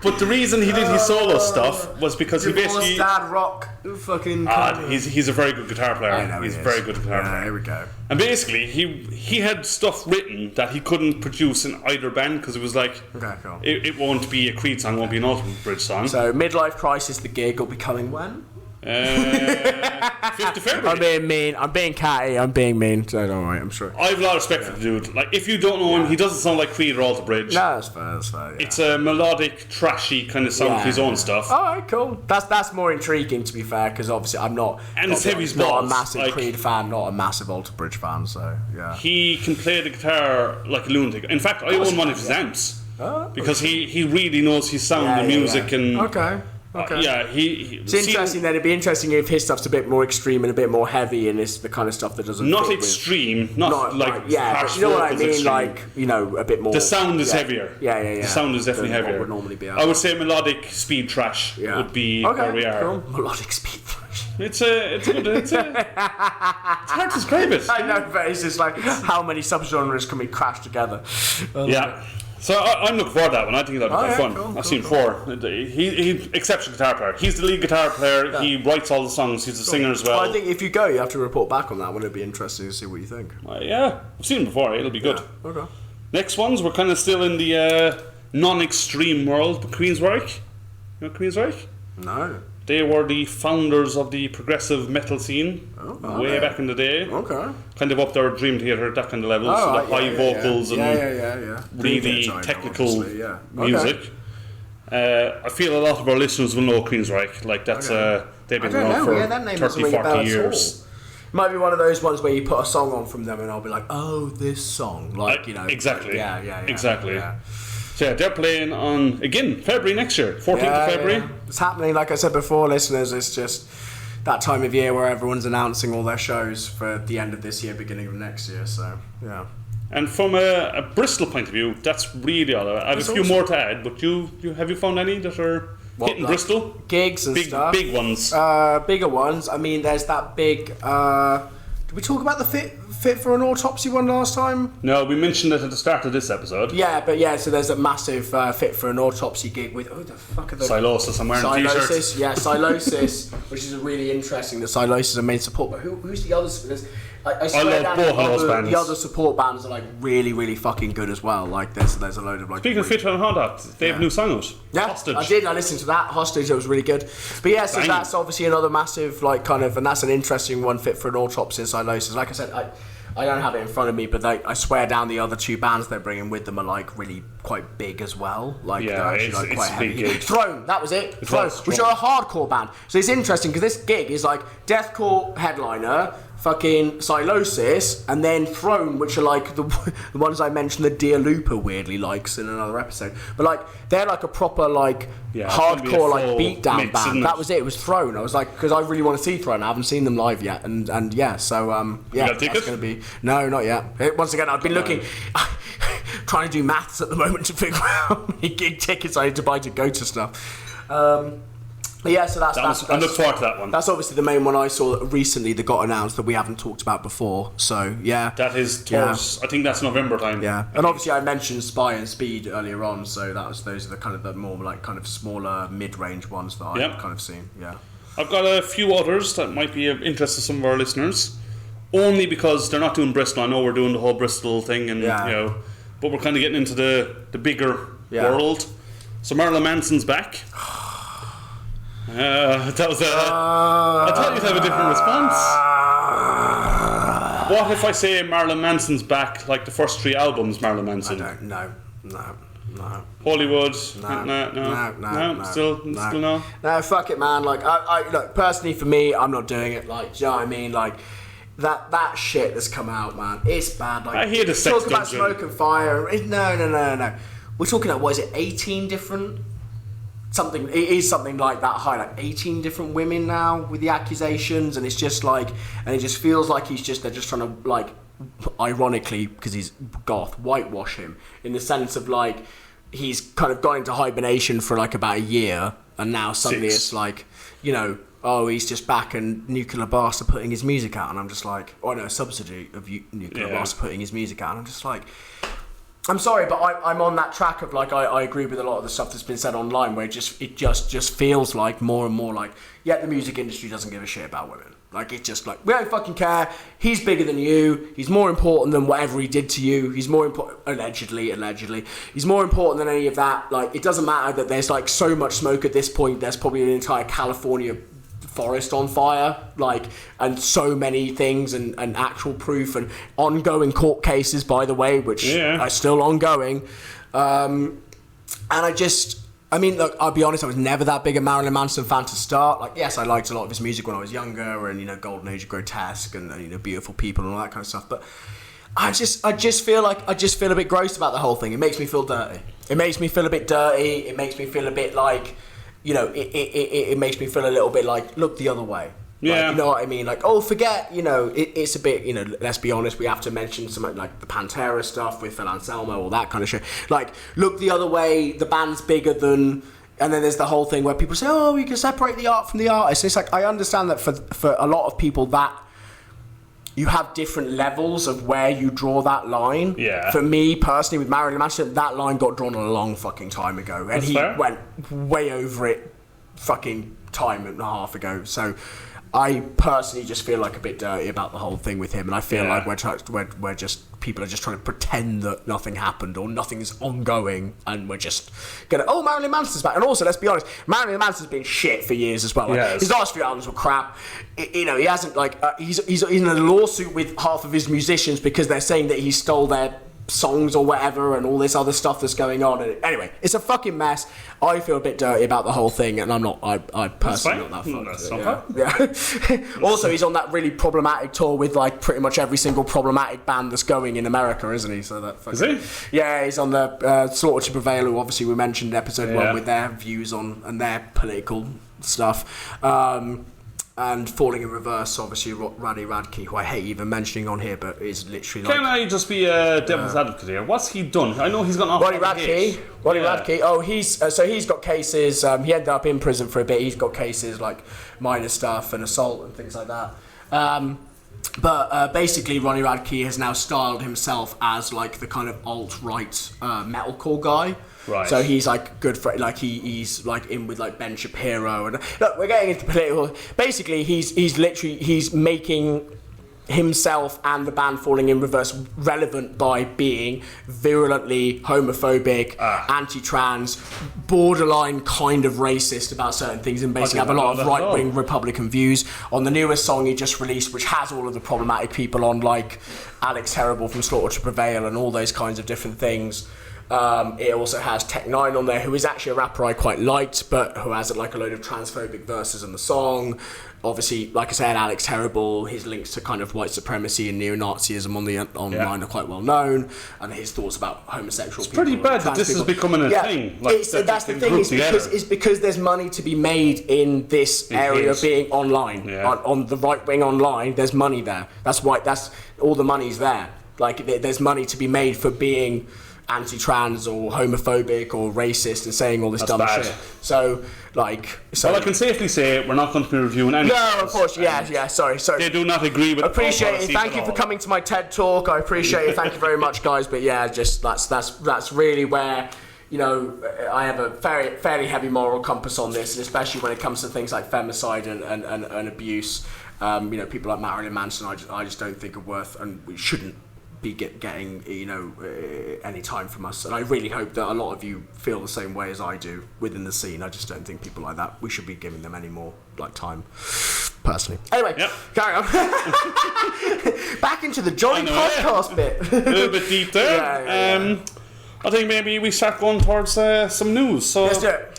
But the reason he did his solo stuff was because he basically dad rock fucking he's a very good guitar player. I know he's he a very is. good guitar player. Here we go. And basically he had stuff written that he couldn't produce in either band because it was like, okay, cool. It won't be a Creed song, it won't be an Alter Bridge song. So Midlife Crisis, the gig, will be coming when? 5th of February. I'm being mean. I'm being catty. I'm being mean. So don't worry. I'm sure. I have a lot of respect for the dude. Like, if you don't know him, he doesn't sound like Creed or Alter Bridge. No, that's fair. That's fair. Yeah. It's a melodic, trashy kind of sound for his own stuff. All right, cool. That's more intriguing, to be fair, because obviously I'm not. And it's heavy not a balls, massive like, Creed fan, not a massive Alter Bridge fan. So yeah. He can play the guitar like a lunatic. In fact, I own one of his amps because he really knows his sound and music and. Okay. Okay. It's interesting. Then it'd be interesting if his stuff's a bit more extreme and a bit more heavy, and it's the kind of stuff that doesn't. Not extreme, not like but you know what I mean. Extreme. Like a bit more. The sound is heavier. Yeah. The sound is definitely heavier. Would normally be I would say melodic speed trash would be where we are. Cool. Melodic speed trash. It's hard to describe it. I know, but it's just like how many subgenres can we crash together? Yeah. So I'm looking forward to that one. I think that'd be quite fun. Cool, I've seen 4. He's exceptional guitar player. He's the lead guitar player. Yeah. He writes all the songs. He's a singer as well. I think if you go, you have to report back on that. Wouldn't it be interesting to see what you think? Yeah, I've seen him before. It'll be good. Yeah. Okay. Next ones, we're kind of still in the non-extreme world. But Queensryche. You know Queensryche? No. They were the founders of the progressive metal scene way back in the day. Okay. Kind of up there, Dream Theater, that kind of level. So the high vocals and really technical music. I feel a lot of our listeners will know Queensryche. Like that's they've been around for 30, 40 years. Might be one of those ones where you put a song on from them and I'll be like, oh, this song. Like, Exactly. Exactly. Yeah. So yeah, they're playing on, again, February next year, 14th of February. Yeah. It's happening, like I said before, listeners, it's just that time of year where everyone's announcing all their shows for the end of this year, beginning of next year, so, yeah. And from a Bristol point of view, that's really all. I have a few more to add, but have you found any that are hitting Bristol? Gigs and stuff? Big ones. Bigger ones. I mean, there's that big... did we talk about the Fit for an Autopsy one last time? No, we mentioned it at the start of this episode. Yeah, but so there's a massive Fit for an Autopsy gig with the fuck are the Silosis. I'm wearing t-shirts. Yeah, Silosis, which is really interesting. The Silosis are main support, but who's the others? I swear love both of those bands. The other support bands are like really, really fucking good as well. Like there's a load of like. Speaking of Fit for an Autopsy, they have a new song out. Yeah, Hostage. I did. I listened to that. Hostage. It was really good. But yeah, so that's obviously another massive and that's an interesting one. Fit for an Autopsy and Silosis. Like I said, I don't have it in front of me, but I swear down the other two bands they're bringing with them are like really quite big as well. Like they're actually like quite heavy. Throne, that was it. Throne, which are a hardcore band. So it's interesting because this gig is like deathcore headliner, fucking Silosis, and then Throne, which are like the ones I mentioned that Dear Looper weirdly likes in another episode. But like they're like a proper hardcore like beatdown band. That was it. It was Throne. I was like, because I really want to see Throne. I haven't seen them live yet, and that's going to be not yet. Once again, I've been looking, trying to do maths at the moment to figure out how many gig tickets I need to buy to go to stuff. Yeah, so that's I look forward to that one. That's obviously the main one I saw recently that got announced that we haven't talked about before. So yeah, that is towards. I think that's November time. Yeah, and obviously I mentioned Spy and Speed earlier on, so those are the kind of the more like kind of smaller mid-range ones that I've kind of seen. Yeah. I've got a few others that might be of interest to some of our listeners. Only because they're not doing Bristol. I know we're doing the whole Bristol thing, and but we're kind of getting into the bigger world. So Marilyn Manson's back. That was I thought you'd have a different response. What if I say Marilyn Manson's back, like the first 3 albums, Marilyn Manson? I don't. No. Hollywood. No. Still no. No, fuck it, man. Like, I look, personally for me, I'm not doing it. Like, do you know what I mean? Like, that shit that's come out, man, it's bad. Like, I hear the sex talk about dungeon. smoke and fire. No. We're talking about, what is it, 18 different... Something, it is something like that high, like 18 different women now with the accusations, and it's just like, and it just feels like they're just trying to, like, ironically, because he's goth, whitewash him, in the sense of, like, he's kind of gone into hibernation for, like, about a year, and now suddenly it's like, you know, oh, he's just back and Nuclear Blast are putting his music out, and I'm just like, oh no, a subsidy of Nuclear Blast putting his music out, and I'm just like... I'm sorry, but I'm on that track of, like, I agree with a lot of the stuff that's been said online, where it just feels like more and more like, the music industry doesn't give a shit about women. Like, it's just like, we don't fucking care. He's bigger than you. He's more important than whatever he did to you. He's more important, allegedly. He's more important than any of that. Like, it doesn't matter that there's, like, so much smoke at this point. There's probably an entire California forest on fire, like, and so many things, and actual proof, and ongoing court cases, by the way, which are still ongoing. And I mean, look, I'll be honest, I was never that big a Marilyn Manson fan to start. Like, yes, I liked a lot of his music when I was younger, and, you know, Golden Age of Grotesque, and you know, Beautiful People and all that kind of stuff. But I just feel a bit gross about the whole thing. It makes me feel dirty. It makes me feel a bit dirty. It makes me feel a bit like, you know, it makes me feel a little bit like, look the other way. Yeah. Like, you know what I mean? Like, oh, forget, you know, it's a bit, you know, let's be honest, we have to mention some, like, the Pantera stuff with Phil Anselmo, all that kind of shit. Like, look the other way, the band's bigger than... And then there's the whole thing where people say, oh, we can separate the art from the artist. It's like, I understand that for a lot of people that... You have different levels of where you draw that line. Yeah. For me, personally, with Marilyn Manson, that line got drawn a long fucking time ago. And he went way over it fucking time and a half ago. So I personally just feel like a bit dirty about the whole thing with him. And I feel like we're just... People are just trying to pretend that nothing happened or nothing is ongoing, and we're just gonna, oh, Marilyn Manson's back. And also, let's be honest, Marilyn Manson's been shit for years as well. Like, his last few albums were crap. You know, he hasn't, like, he's in a lawsuit with half of his musicians because they're saying that he stole their songs or whatever, and all this other stuff that's going on. And anyway, it's a fucking mess. I feel a bit dirty about the whole thing, and I'm not. I personally not that fucked. Also, he's on that really problematic tour with, like, pretty much every single problematic band that's going in America, isn't he? So that fucking, is he? Yeah, he's on the Slaughter to Prevail, who obviously we mentioned in episode 1 with their views on and their political stuff. And Falling in Reverse, obviously, Roddy Radke, who I hate even mentioning on here, but is literally like... Can I just be a devil's advocate here? What's he done? I know he's gone off... Roddy Radke. Oh, he's got cases. He ended up in prison for a bit. He's got cases like minor stuff and assault and things like that. But basically, Ronnie Radke has now styled himself as, like, the kind of alt-right metalcore guy. Right. So he's, like, good for, like, he's like in with, like, Ben Shapiro, and look, we're getting into political. Basically, he's making himself and the band Falling in Reverse relevant by being virulently homophobic, anti-trans, borderline kind of racist about certain things, and basically have a lot of right-wing Republican views. On the newest song he just released, which has all of the problematic people on, like Alex Terrible from Slaughter to Prevail and all those kinds of different things. It also has Tech Nine on there, who is actually a rapper I quite liked, but who has, like, a load of transphobic verses in the song. Obviously, like I said, Alex Terrible, his links to kind of white supremacy and neo-Nazism online are quite well known, and his thoughts about homosexual people. It's pretty bad that this is becoming a thing. Like, that's the thing, it's because there's money to be made in this area being online. On the right wing online, there's money there. That's why, that's all the money's there. Like, there's money to be made for being anti-trans or homophobic or racist and saying all this dumb shit. So, like... Well, I can safely say we're not going to be reviewing anything. No, of course, sorry. They do not agree with... Appreciate it. Thank you for coming to my TED Talk. I appreciate it. Thank you very much, guys. But yeah, just that's really where... you know, I have a fairly heavy moral compass on this, and especially when it comes to things like femicide and abuse. You know, people like Marilyn Manson, I just don't think are worth, and we shouldn't be getting, you know, any time from us. And I really hope that a lot of you feel the same way as I do within the scene. I just don't think people like that, we should be giving them any more like time, personally. Anyway, carry on. Back into the Johnny podcast bit. A little bit deep there. Yeah. I think maybe we start going towards some news. So let's do it.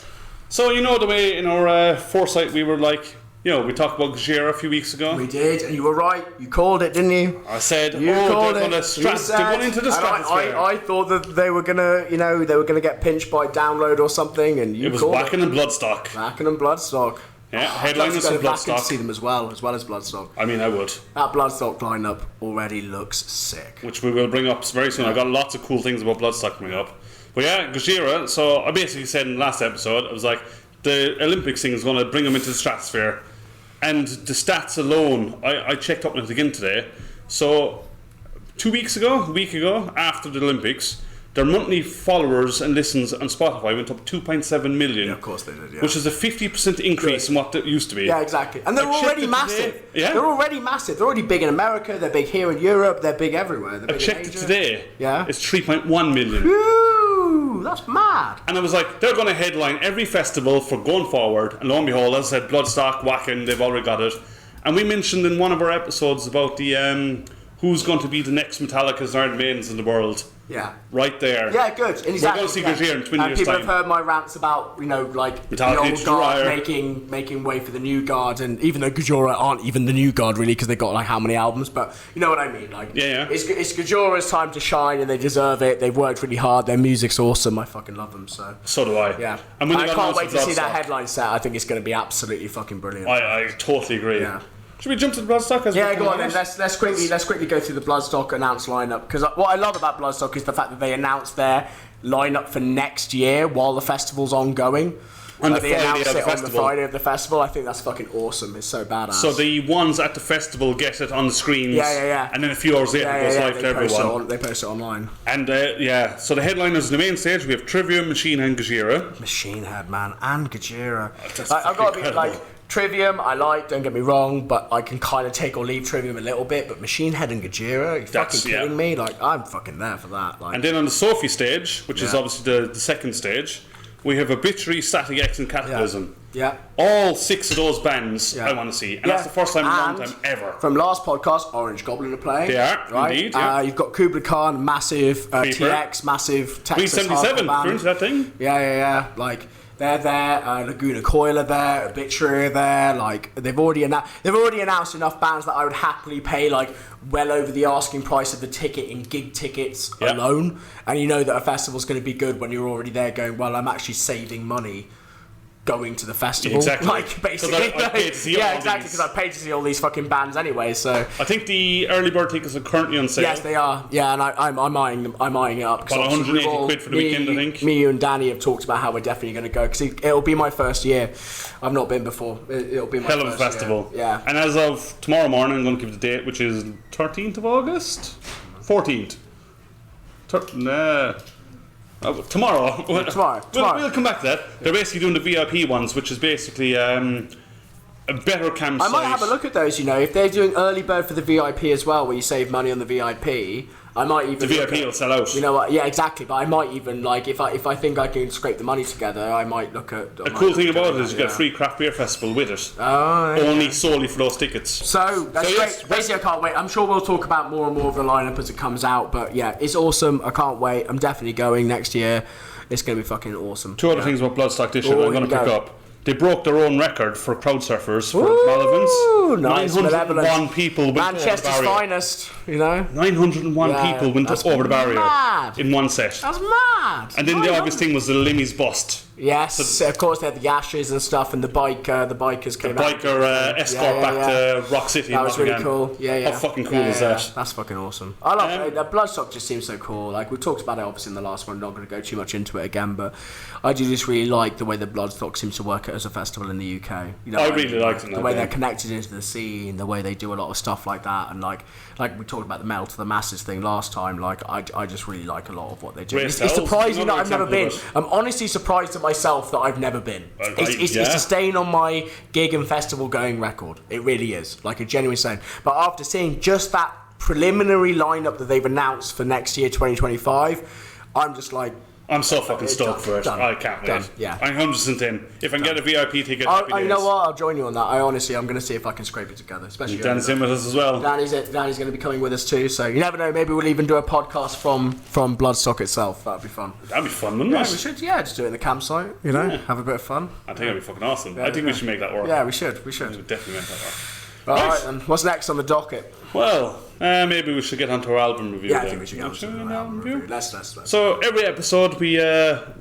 So you know the way in our foresight we were like, you know, we talked about Gojira a few weeks ago. We did, and you were right. You called it, didn't you? I said, they're going into the stratosphere. I thought that they were gonna, you know, get pinched by Download or something, and you called it. It was Wacken and Bloodstock. Wacken and Bloodstock. Yeah, headliners and Bloodstock. I'd see them as well as Bloodstock. I mean, I would. That Bloodstock lineup already looks sick. Which we will bring up very soon. I've got lots of cool things about Bloodstock coming up. But yeah, Gojira. So I basically said in the last episode, I was like, the Olympics thing is going to bring them into the stratosphere. And the stats alone, I checked up on it again today. So, a week ago, after the Olympics, their monthly followers and listens on Spotify went up 2.7 million. Yeah, of course they did, yeah. Which is a 50% increase in what it used to be. Yeah, exactly. And they're already massive. Today, yeah? They're already massive. They're already big in America, they're big here in Europe, they're big everywhere. I checked it today. Yeah. It's 3.1 million. Ooh, that's mad. And I was like, they're going to headline every festival for going forward. And lo and behold, as I said, Bloodstock, Wacken, they've already got it. And we mentioned in one of our episodes about the who's going to be the next Metallica's Iron Maidens in the world. Yeah. Right there. Yeah, good. Exactly. We're going to see Gojira in 20 years' time. And people have heard my rants about, you know, like Metallica, the old guard making way for the new guard, and even though Gojira aren't even the new guard really, because they got like how many albums, but you know what I mean. Like, it's Gojira's time to shine, and they deserve it. They've worked really hard. Their music's awesome. I fucking love them. So do I. Yeah. And when I can't wait to see that headline set. I think it's going to be absolutely fucking brilliant. I totally agree. Yeah. Should we jump to the Bloodstock? Yeah, go on then. Let's quickly go through the Bloodstock announced lineup, because what I love about Bloodstock is the fact that they announced their lineup for next year while the festival's ongoing. On the they Friday announced of the it festival. on the Friday of the festival. I think that's fucking awesome. It's so badass. So the ones at the festival get it on the screens. Yeah. And then a few hours later it goes live to everyone. They post it online. And so the headliners on the main stage, we have Trivium, Machine Head, and Gojira. Machine Head, man, and Gojira. I've got to be like Trivium. I like. Don't get me wrong, but I can kind of take or leave Trivium a little bit. But Machine Head and Gojira, are you fucking kidding me? Like, I'm fucking there for that. Like. And then on the Sophie stage, which is obviously the second stage, we have Obituary, Static X, and Cataclysm. Yeah. All 6 of those bands I want to see. And that's the first time in a long time ever. From last podcast, Orange Goblin are playing. They are, right? indeed. Yeah. You've got Kubla Khan, massive TX, massive Texas 377, band. you're into that thing? Yeah. Like, they're there. Laguna Coil are there. Obituary are there. Like, they've already announced enough bands that I would happily pay like well over the asking price of the ticket in gig tickets alone. And you know that a festival's going to be good when you're already there going, well, I'm actually saving money going to the festival. Exactly. Like, basically. I paid to see exactly, because I paid to see all these fucking bands anyway, so. I think the early bird tickets are currently on sale. Yes, they are. Yeah, and I'm eyeing them. I'm eyeing it up. About 180 quid for the weekend, I think. Me, you and Danny have talked about how we're definitely going to go, because it'll be my first year. I've not been before. It'll be my Hell first of a festival. year. Yeah. And as of tomorrow morning, I'm going to give the date, which is 13th of August? 14th. Tomorrow. We'll come back to that. They're basically doing the VIP ones, which is basically a better campsite. I might have a look at those, you know. If they're doing early bird for the VIP as well, where you save money on the VIP, I might even... The VIP will sell out. You know what? Yeah, exactly. But I might even, like, if I think I can scrape the money together, I might look at... The cool thing about it is you get a free craft beer festival with it. Oh, yeah. Only solely for those tickets. So, that's great. Basically, I can't wait. I'm sure we'll talk about more and more of the lineup as it comes out. But yeah, it's awesome. I can't wait. I'm definitely going next year. It's going to be fucking awesome. 2 other things about Bloodstock this year that I'm going to pick up. They broke their own record for crowd surfers for Malevolence. Nice, 901 people went Manchester's over the barrier. finest, you know. 901 people went over the barrier in one set. That's mad. And then the obvious thing was the Limmy's bust. Yes, of course they had the ashes and stuff, and the bikers came out. The biker escort back to Rock City. That was really cool. Yeah. How fucking cool is that? That's fucking awesome. I love it. The Bloodstock just seems so cool. Like, we talked about it obviously in the last one. I'm not going to go too much into it again, but I do just really like the way the Bloodstock seems to work as a festival in the UK. You know, I really liked it. The way they're connected into the scene, the way they do a lot of stuff like that, and like we talked about the Metal to the Masses thing last time. Like, I just really like a lot of what they do. It's surprising that I've never been. I'm honestly surprised at myself that I've never been. It's a stain on my gig and festival going record. It really is, like a genuine stain. But after seeing just that preliminary lineup that they've announced for next year, 2025, I'm just like, I'm so fucking stoked for it. I can't wait. Yeah. I'm 100% in. If I can get a VIP ticket, you know what? I'll join you on that. I'm going to see if I can scrape it together. Especially Danny's in with us as well. Danny's going to be coming with us too. So you never know. Maybe we'll even do a podcast from Bloodstock itself. That'd be fun. That'd be fun, wouldn't it? We should. Yeah, just do it in the campsite. You know, have a bit of fun. I think that'd be fucking awesome. I think we should make that work. Yeah, we should. We should definitely make that work. All right, then. What's next on the docket? Well, maybe we should get onto our album review. Yeah, I think we should get onto our album review. Let's. So every episode we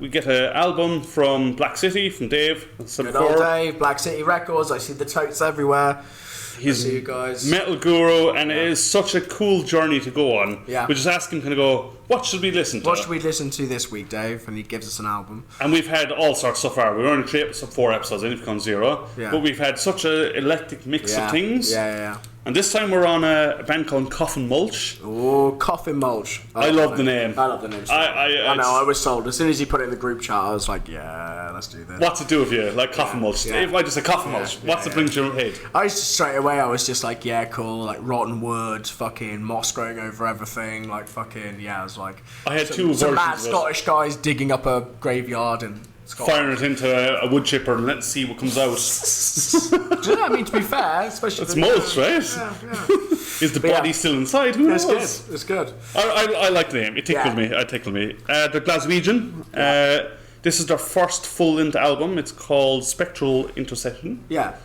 get an album from Black City, from Dave. Good old Dave, Black City Records. I see the totes everywhere. He's you guys. metal guru, and it is such a cool journey to go on. Yeah. We just ask him, kind of go, what should we listen to? What should we listen to this week, Dave? And he gives us an album. And we've had all sorts so far. We're only 4 episodes, and it becomes 0. Yeah. But we've had such an eclectic mix of things. Yeah. And this time we're on a band called Coffin Mulch. Oh, Coffin Mulch. I love the name. I love the name. I know, I was sold. As soon as he put it in the group chat, I was like, yeah, let's do this. What's it do with you? Like Coffin Mulch. Yeah. If I just say Coffin Mulch, what's it bring to your head? I was just straight away, I was just like, yeah, cool. Like rotten wood, fucking moss growing over everything. Like fucking, I was like... I had two versions mad of it. Scottish guys digging up a graveyard and... Firing it into a wood chipper and let's see what comes out. Do you know what I mean? To be fair, especially... It's mulch, right? Yeah. Is the body still inside? Who knows? It's good. I like the name. It tickled me. They're Glaswegian. This is their first full-length album. It's called Spectral Intersession. Yeah.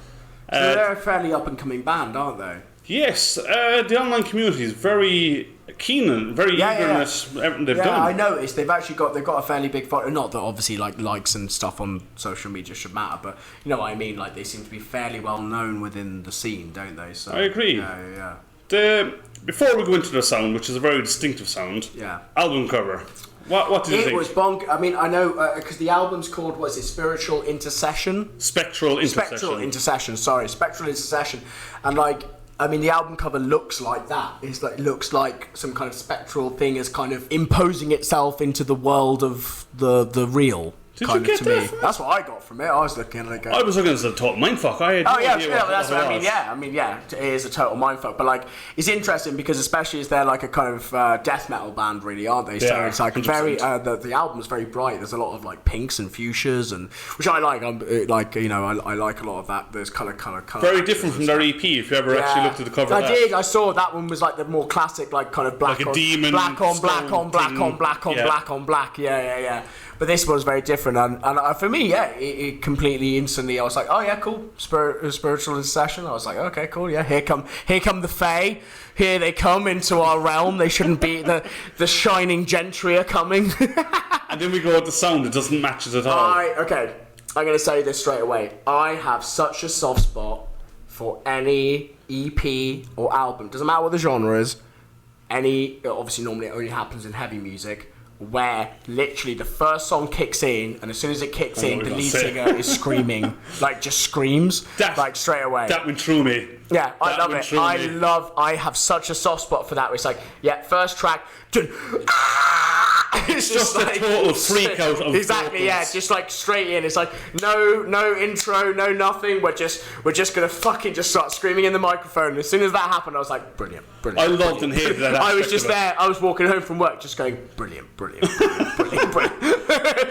So they're a fairly up-and-coming band, aren't they? Yes. The online community is very keen and very eager in everything they've done. Yeah, I noticed they've got a fairly big following. Not that obviously like likes and stuff on social media should matter, but you know what I mean. Like they seem to be fairly well known within the scene, don't they? So I agree. Yeah. Before we go into the sound, which is a very distinctive sound, album cover. What did you think? It was bonk. I mean, I know because the album's called Spectral Intercession. Spectral Intersession. Spectral Intersession, and like. I mean, the album cover looks like that. It looks like some kind of spectral thing is kind of imposing itself into the world of the real. Did you get that? That's what I got from it. I was looking at it. I was looking at a total mindfuck. I had no idea that's what I mean. Yeah, it is a total mindfuck. But like, it's interesting because especially as they're like a kind of death metal band, really, aren't they? So it's like 100%. Very. The album's very bright. There's a lot of like pinks and fuchsias, and which I like. I like a lot of that. There's color. Very different from their EP. If you ever actually looked at the cover, I did. I saw that one was like the more classic, like kind of black like a on demon, black on black. Yeah. But this one's very different, and for me, it completely instantly. I was like, oh yeah, cool, spiritual intercession. I was like, okay, cool, yeah. Here come the Fae. Here they come into our realm. They shouldn't be the shining gentry are coming. And then we go with the sound. It doesn't match it at all. I'm gonna say this straight away. I have such a soft spot for any EP or album. Doesn't matter what the genre is. Obviously, normally it only happens in heavy music. Where literally the first song kicks in, and as soon as it kicks in, the lead singer is screaming, like just screams, like straight away. That went through me. Yeah, I love it. I have such a soft spot for that. Where it's like, first track, it's just like, a total freak out of exactly, vocals. Just like straight in. It's like no intro, no nothing. We're just gonna fucking just start screaming in the microphone. And as soon as that happened, I was like, brilliant. I loved and hated that. I was just there. I was walking home from work, just going, brilliant.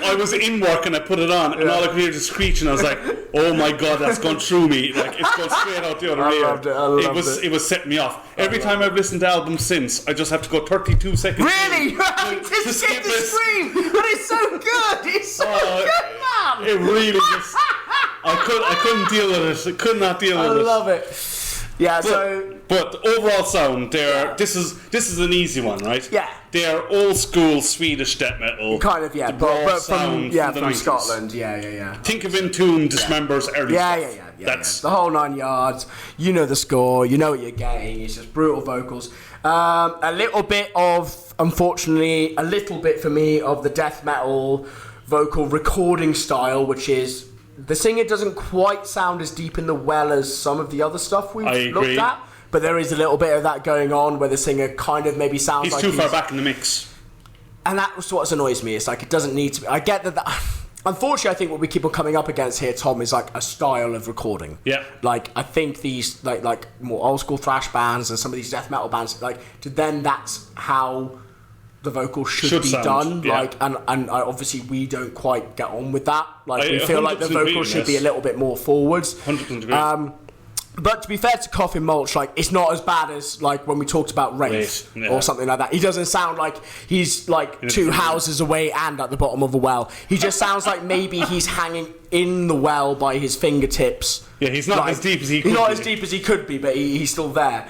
I was in work and I put it on, and all I could hear was a screech, and I was like, oh my god, that's gone through me. Like it's gone straight out the other ear. I loved it. It was setting me off. Every time I've listened to albums since, I just have to go 32 seconds. Really? to skip the scream, but it's so good. It's so good, man. It really just. I couldn't deal with it. I could not deal with it. I love it. Yeah, but overall sound, this is an easy one, right? Yeah. They're old school Swedish death metal. Kind of, yeah. But from Scotland, yeah. Think of Entomb, Dismember's early stuff. Yeah. That's the whole 9 yards. You know the score, you know what you're getting. It's just brutal vocals. A little bit for me, of the death metal vocal recording style, which is the singer doesn't quite sound as deep in the well as some of the other stuff we've looked at, but there is a little bit of that going on where the singer kind of maybe sounds like he's too far back in the mix. And that's what annoys me. It's like it doesn't need to be. I get that. Unfortunately, I think what we keep on coming up against here, Tom, is like a style of recording. Yeah. Like I think these like more old school thrash bands and some of these death metal bands, like that's how the vocal should be done. Yeah. Like and obviously we don't quite get on with that. Like we feel like the vocal should be a little bit more forwards. 100% agree. But to be fair to Coffin Mulch, like it's not as bad as like when we talked about Wraith or something like that. He doesn't sound like he's like 2 houses away and at the bottom of a well. He just sounds like maybe he's hanging in the well by his fingertips. Yeah, he's not as deep as he could be. He's not as deep as he could be, but he's still there.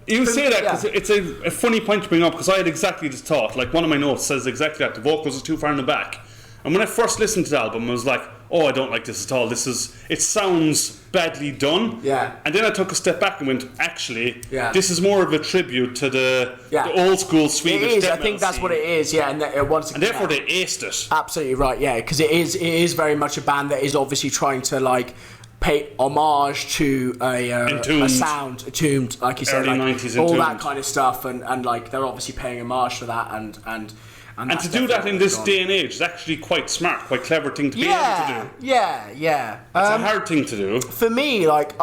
You say that because it's a funny point to bring up, because I had exactly this thought. Like one of my notes says exactly that. The vocals are too far in the back. And when I first listened to the album, I was like, oh, I don't like this at all. It sounds badly done. Yeah. And then I took a step back and went, actually, this is more of a tribute to the old school Swedish. It is. I think that's what it is. Yeah. And once again, and therefore they aced it. Absolutely right. Yeah, because it is very much a band that is obviously trying to like pay homage to a sound, Entombed, like you said, early like 90s all Entombed. that kind of stuff, and like they're obviously paying homage to that, and to do that in this day and age is actually quite smart, quite clever thing to be able to do. Yeah. It's a hard thing to do. For me, like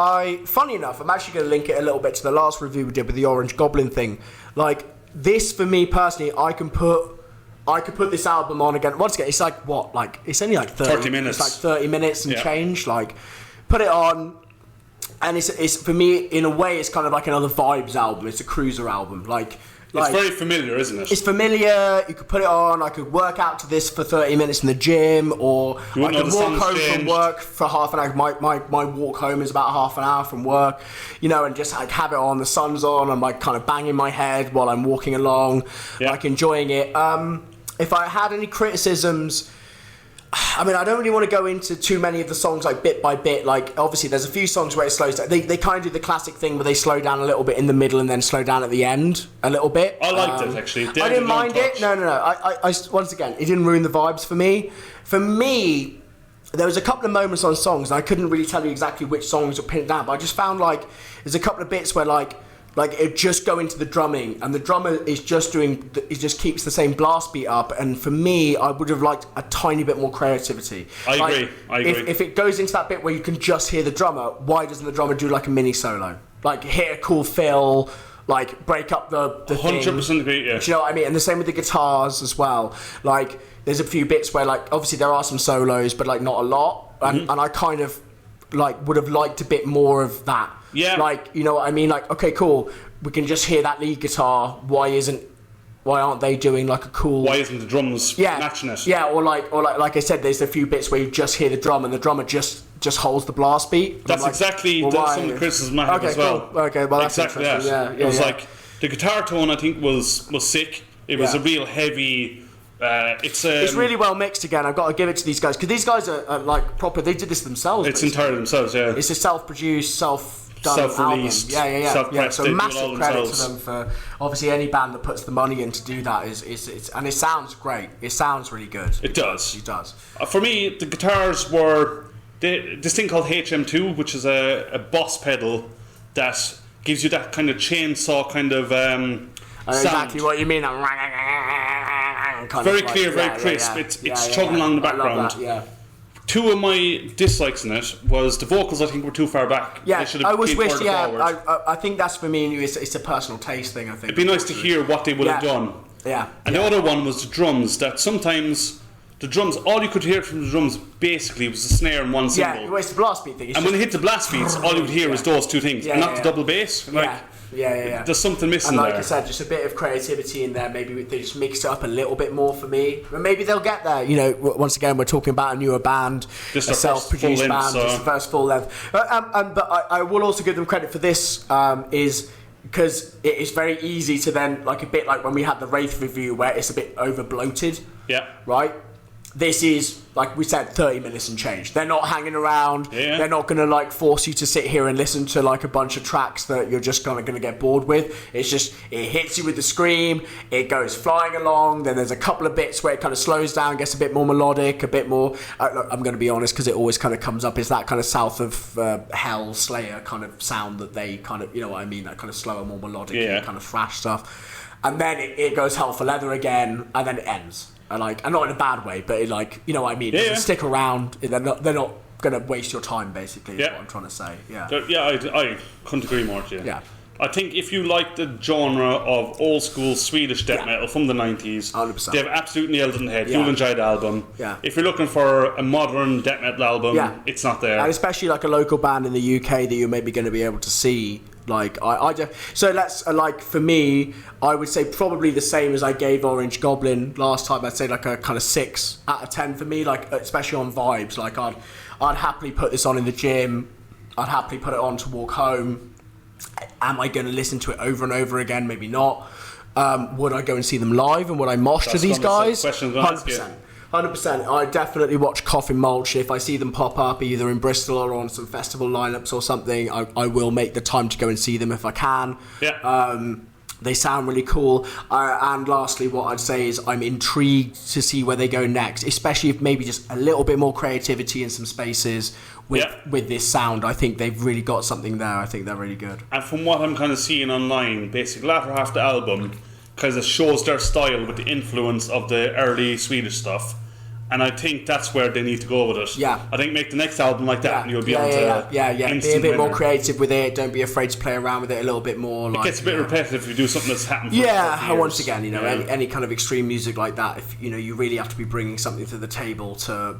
funny enough, I'm actually going to link it a little bit to the last review we did with the Orange Goblin thing. Like this, for me personally, I could put this album on again. Once again, it's like what? Like it's only like 30 minutes. It's like 30 minutes and change. Like put it on, and it's for me in a way, it's kind of like another vibes album. It's a cruiser album. Like, it's very familiar, isn't it? It's familiar. You could put it on. I could work out to this for 30 minutes in the gym, or I could walk home from work for half an hour. My walk home is about half an hour from work, and just like have it on. The sun's on. I'm like kind of banging my head while I'm walking along, like enjoying it. If I had any criticisms, I mean, I don't really want to go into too many of the songs like bit by bit. Like obviously there's a few songs where it slows down. They kind of do the classic thing where they slow down a little bit in the middle and then slow down at the end a little bit. I liked it actually. I didn't mind it. No. I once again, it didn't ruin the vibes for me. For me, there was a couple of moments on songs and I couldn't really tell you exactly which songs were pinned down, but I just found like there's a couple of bits where like it just go into the drumming, and the drummer is just keeps the same blast beat up. And for me, I would have liked a tiny bit more creativity. I agree. If it goes into that bit where you can just hear the drummer, why doesn't the drummer do like a mini solo? Like hit a cool fill, like break up the 100% agree. Yeah. Do you know what I mean? And the same with the guitars as well. Like there's a few bits where like obviously there are some solos, but like not a lot. And I kind of like would have liked a bit more of that. Yeah. Like, you know what I mean? Like, okay, cool. We can just hear that lead guitar. Why aren't they doing like a cool? Why isn't the drums matching it? Yeah, or like I said, there's a few bits where you just hear the drum and the drummer just holds the blast beat. That's like, exactly some of the criticism I have as well. Cool. Okay, well that's exactly that. Yeah, it was like the guitar tone I think was sick. It was a real heavy. It's really well mixed again. I've got to give it to these guys because these guys are like proper. They did this themselves. It's entirely themselves. Yeah. It's a self-produced, self-released, album. Yeah. So massive credit to them for obviously any band that puts the money in to do that is and it sounds great. It sounds really good. It does. It does. For me, the guitars were this thing called HM2, which is a boss pedal that gives you that kind of chainsaw kind of. I know exactly what you mean. Very clear, very crisp. It's chugging along the background. I love that, yeah. Two of my dislikes in it was the vocals. I think were too far back. Yeah, I wish. Forward. I think that's for me and you. It's a personal taste thing. I think it'd be nice to hear what they would have done. Yeah. And the other one was the drums. That sometimes the drums, all you could hear from the drums basically was the snare and one cymbal. Yeah, it's the blast beat thing. And when they hit the blast beats, all you would hear was those two things, and not the double bass. Yeah. There's something missing and like there. I said, just a bit of creativity in there. Maybe they just mix it up a little bit more for me. And maybe they'll get there. You know, once again, we're talking about a newer band, just a self-produced band, just the first full length. But I will also give them credit for this, is because it is very easy to then, like a bit like when we had the Wraith review where it's a bit over bloated. Yeah. Right? This is, like we said, 30 minutes and change. They're not hanging around. Yeah. They're not going to like force you to sit here and listen to like a bunch of tracks that you're just kind of going to get bored with. It's just, it hits you with the scream, it goes flying along, then there's a couple of bits where it kind of slows down, gets a bit more melodic, a bit more, look, I'm going to be honest, because it always kind of comes up, it's that kind of South of Hell Slayer kind of sound that they kind of, you know what I mean, that kind of slower, more melodic kind of thrash stuff. And then it goes Hell for Leather again, and then it ends. And not in a bad way, but like, you know what I mean? Doesn't stick around. They're not going to waste your time, basically, is what I'm trying to say. Yeah. I couldn't agree more to you. Yeah. I think if you like the genre of old school Swedish death metal from the 90s, 100%. they've absolutely nailed it in the head. Yeah. You'll enjoy the album. Yeah. If you're looking for a modern death metal album, it's not there. And especially like a local band in the UK that you're maybe going to be able to see. Like so let's like for me, I would say probably the same as I gave Orange Goblin last time. I'd say like a kind of 6 out of 10 for me. Like especially on vibes. Like I'd happily put this on in the gym. I'd happily put it on to walk home. Am I going to listen to it over and over again? Maybe not. Would I go and see them live and would I mosh to these guys? 100%. 100%. I definitely watch Coffin Mulch. If I see them pop up either in Bristol or on some festival lineups or something, I will make the time to go and see them if I can. Yeah. They sound really cool. And lastly, what I'd say is I'm intrigued to see where they go next, especially if maybe just a little bit more creativity in some spaces with this sound. I think they've really got something there. I think they're really good. And from what I'm kind of seeing online, basically latter half the album kind of shows their style with the influence of the early Swedish stuff. And I think that's where they need to go with it. Yeah. I think make the next album like that and you'll be able to... Be a bit more creative with it. Don't be afraid to play around with it a little bit more. It gets a bit repetitive if you do something that's happened for and once again, you know, any kind of extreme music like that, if you know, you really have to be bringing something to the table to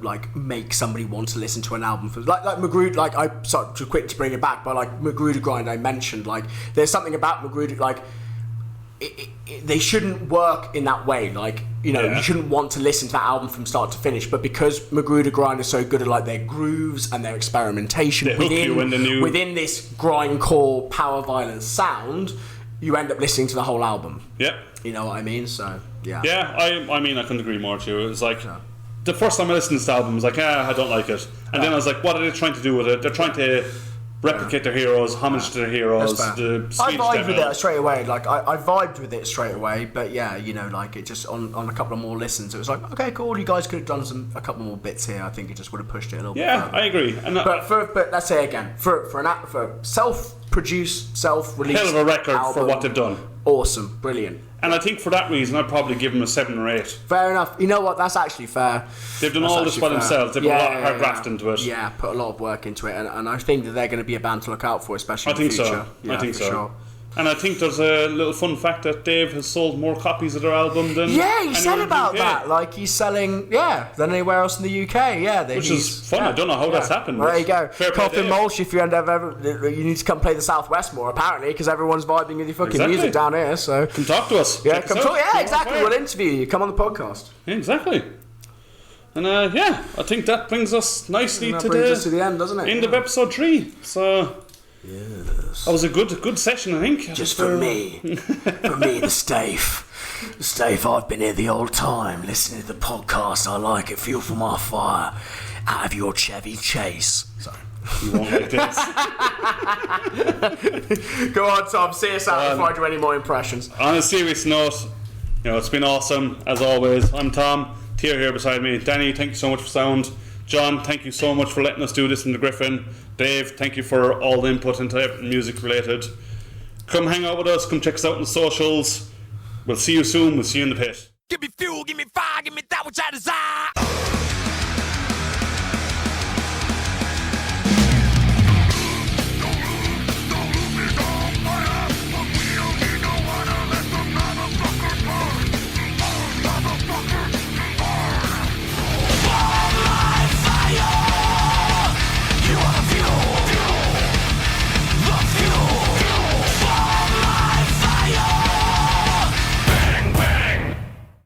like make somebody want to listen to an album. For, like Magruder, like I sorry too quick to bring it back, but like Magruder Grind I mentioned, like there's something about Magruder, like they shouldn't work in that way. Like, you know, you shouldn't want to listen to that album from start to finish. But because Magruder Grind is so good at like their grooves and their experimentation within this grindcore power violence sound, you end up listening to the whole album. Yeah. You know what I mean? So yeah. Yeah, I mean I couldn't agree more to you. It was like the first time I listened to this album I was like, I don't like it. And then I was like, what are they trying to do with it? They're trying to replicate their heroes, homage to their heroes. I vibed with it straight away. Like I vibed with it straight away. But yeah, you know, like it just on a couple of more listens, it was like, okay, cool. You guys could have done a couple more bits here. I think it just would have pushed it a little bit. Yeah, I agree. And but let's say again, for self-produced, self-released, hell of a record album, for what they've done. Awesome, brilliant. And I think for that reason, I'd probably give them a 7 or 8. Fair enough. You know what? That's actually fair. They've done all this by themselves. They've put a lot of hard graft into it. Yeah, put a lot of work into it. And I think that they're going to be a band to look out for, especially in the future. I think so. Sure. And I think there's a little fun fact that Dave has sold more copies of their album than he said about that. Like he's selling than anywhere else in the UK. Which is fun. I don't know how that's happened. Well, there you go. Coffin Mulch, if you you need to come play the Southwest more apparently, because everyone's vibing with your fucking music down here. So come talk to us. Yeah, come talk. Yeah, exactly. We'll interview you. Come on the podcast. Yeah, exactly. And I think that brings us nicely to the end, doesn't it? End of episode 3. So. Yes. That was a good session, I think. Just for me. For me, the Stave, I've been here the whole time, listening to the podcast. I like it. Fuel for my fire. Out of your Chevy Chase. Sorry. You won't like this. Go on, Tom. See us out before I do any more impressions. On a serious note, you know, it's been awesome, as always. I'm Tom. Tier here beside me. Danny, thank you so much for sound. John, thank you so much for letting us do this in the Gryphon. Dave, thank you for all the input into everything music related. Come hang out with us, come check us out on the socials. We'll see you soon, we'll see you in the pit. Give me fuel, give me fire, give me that which I desire.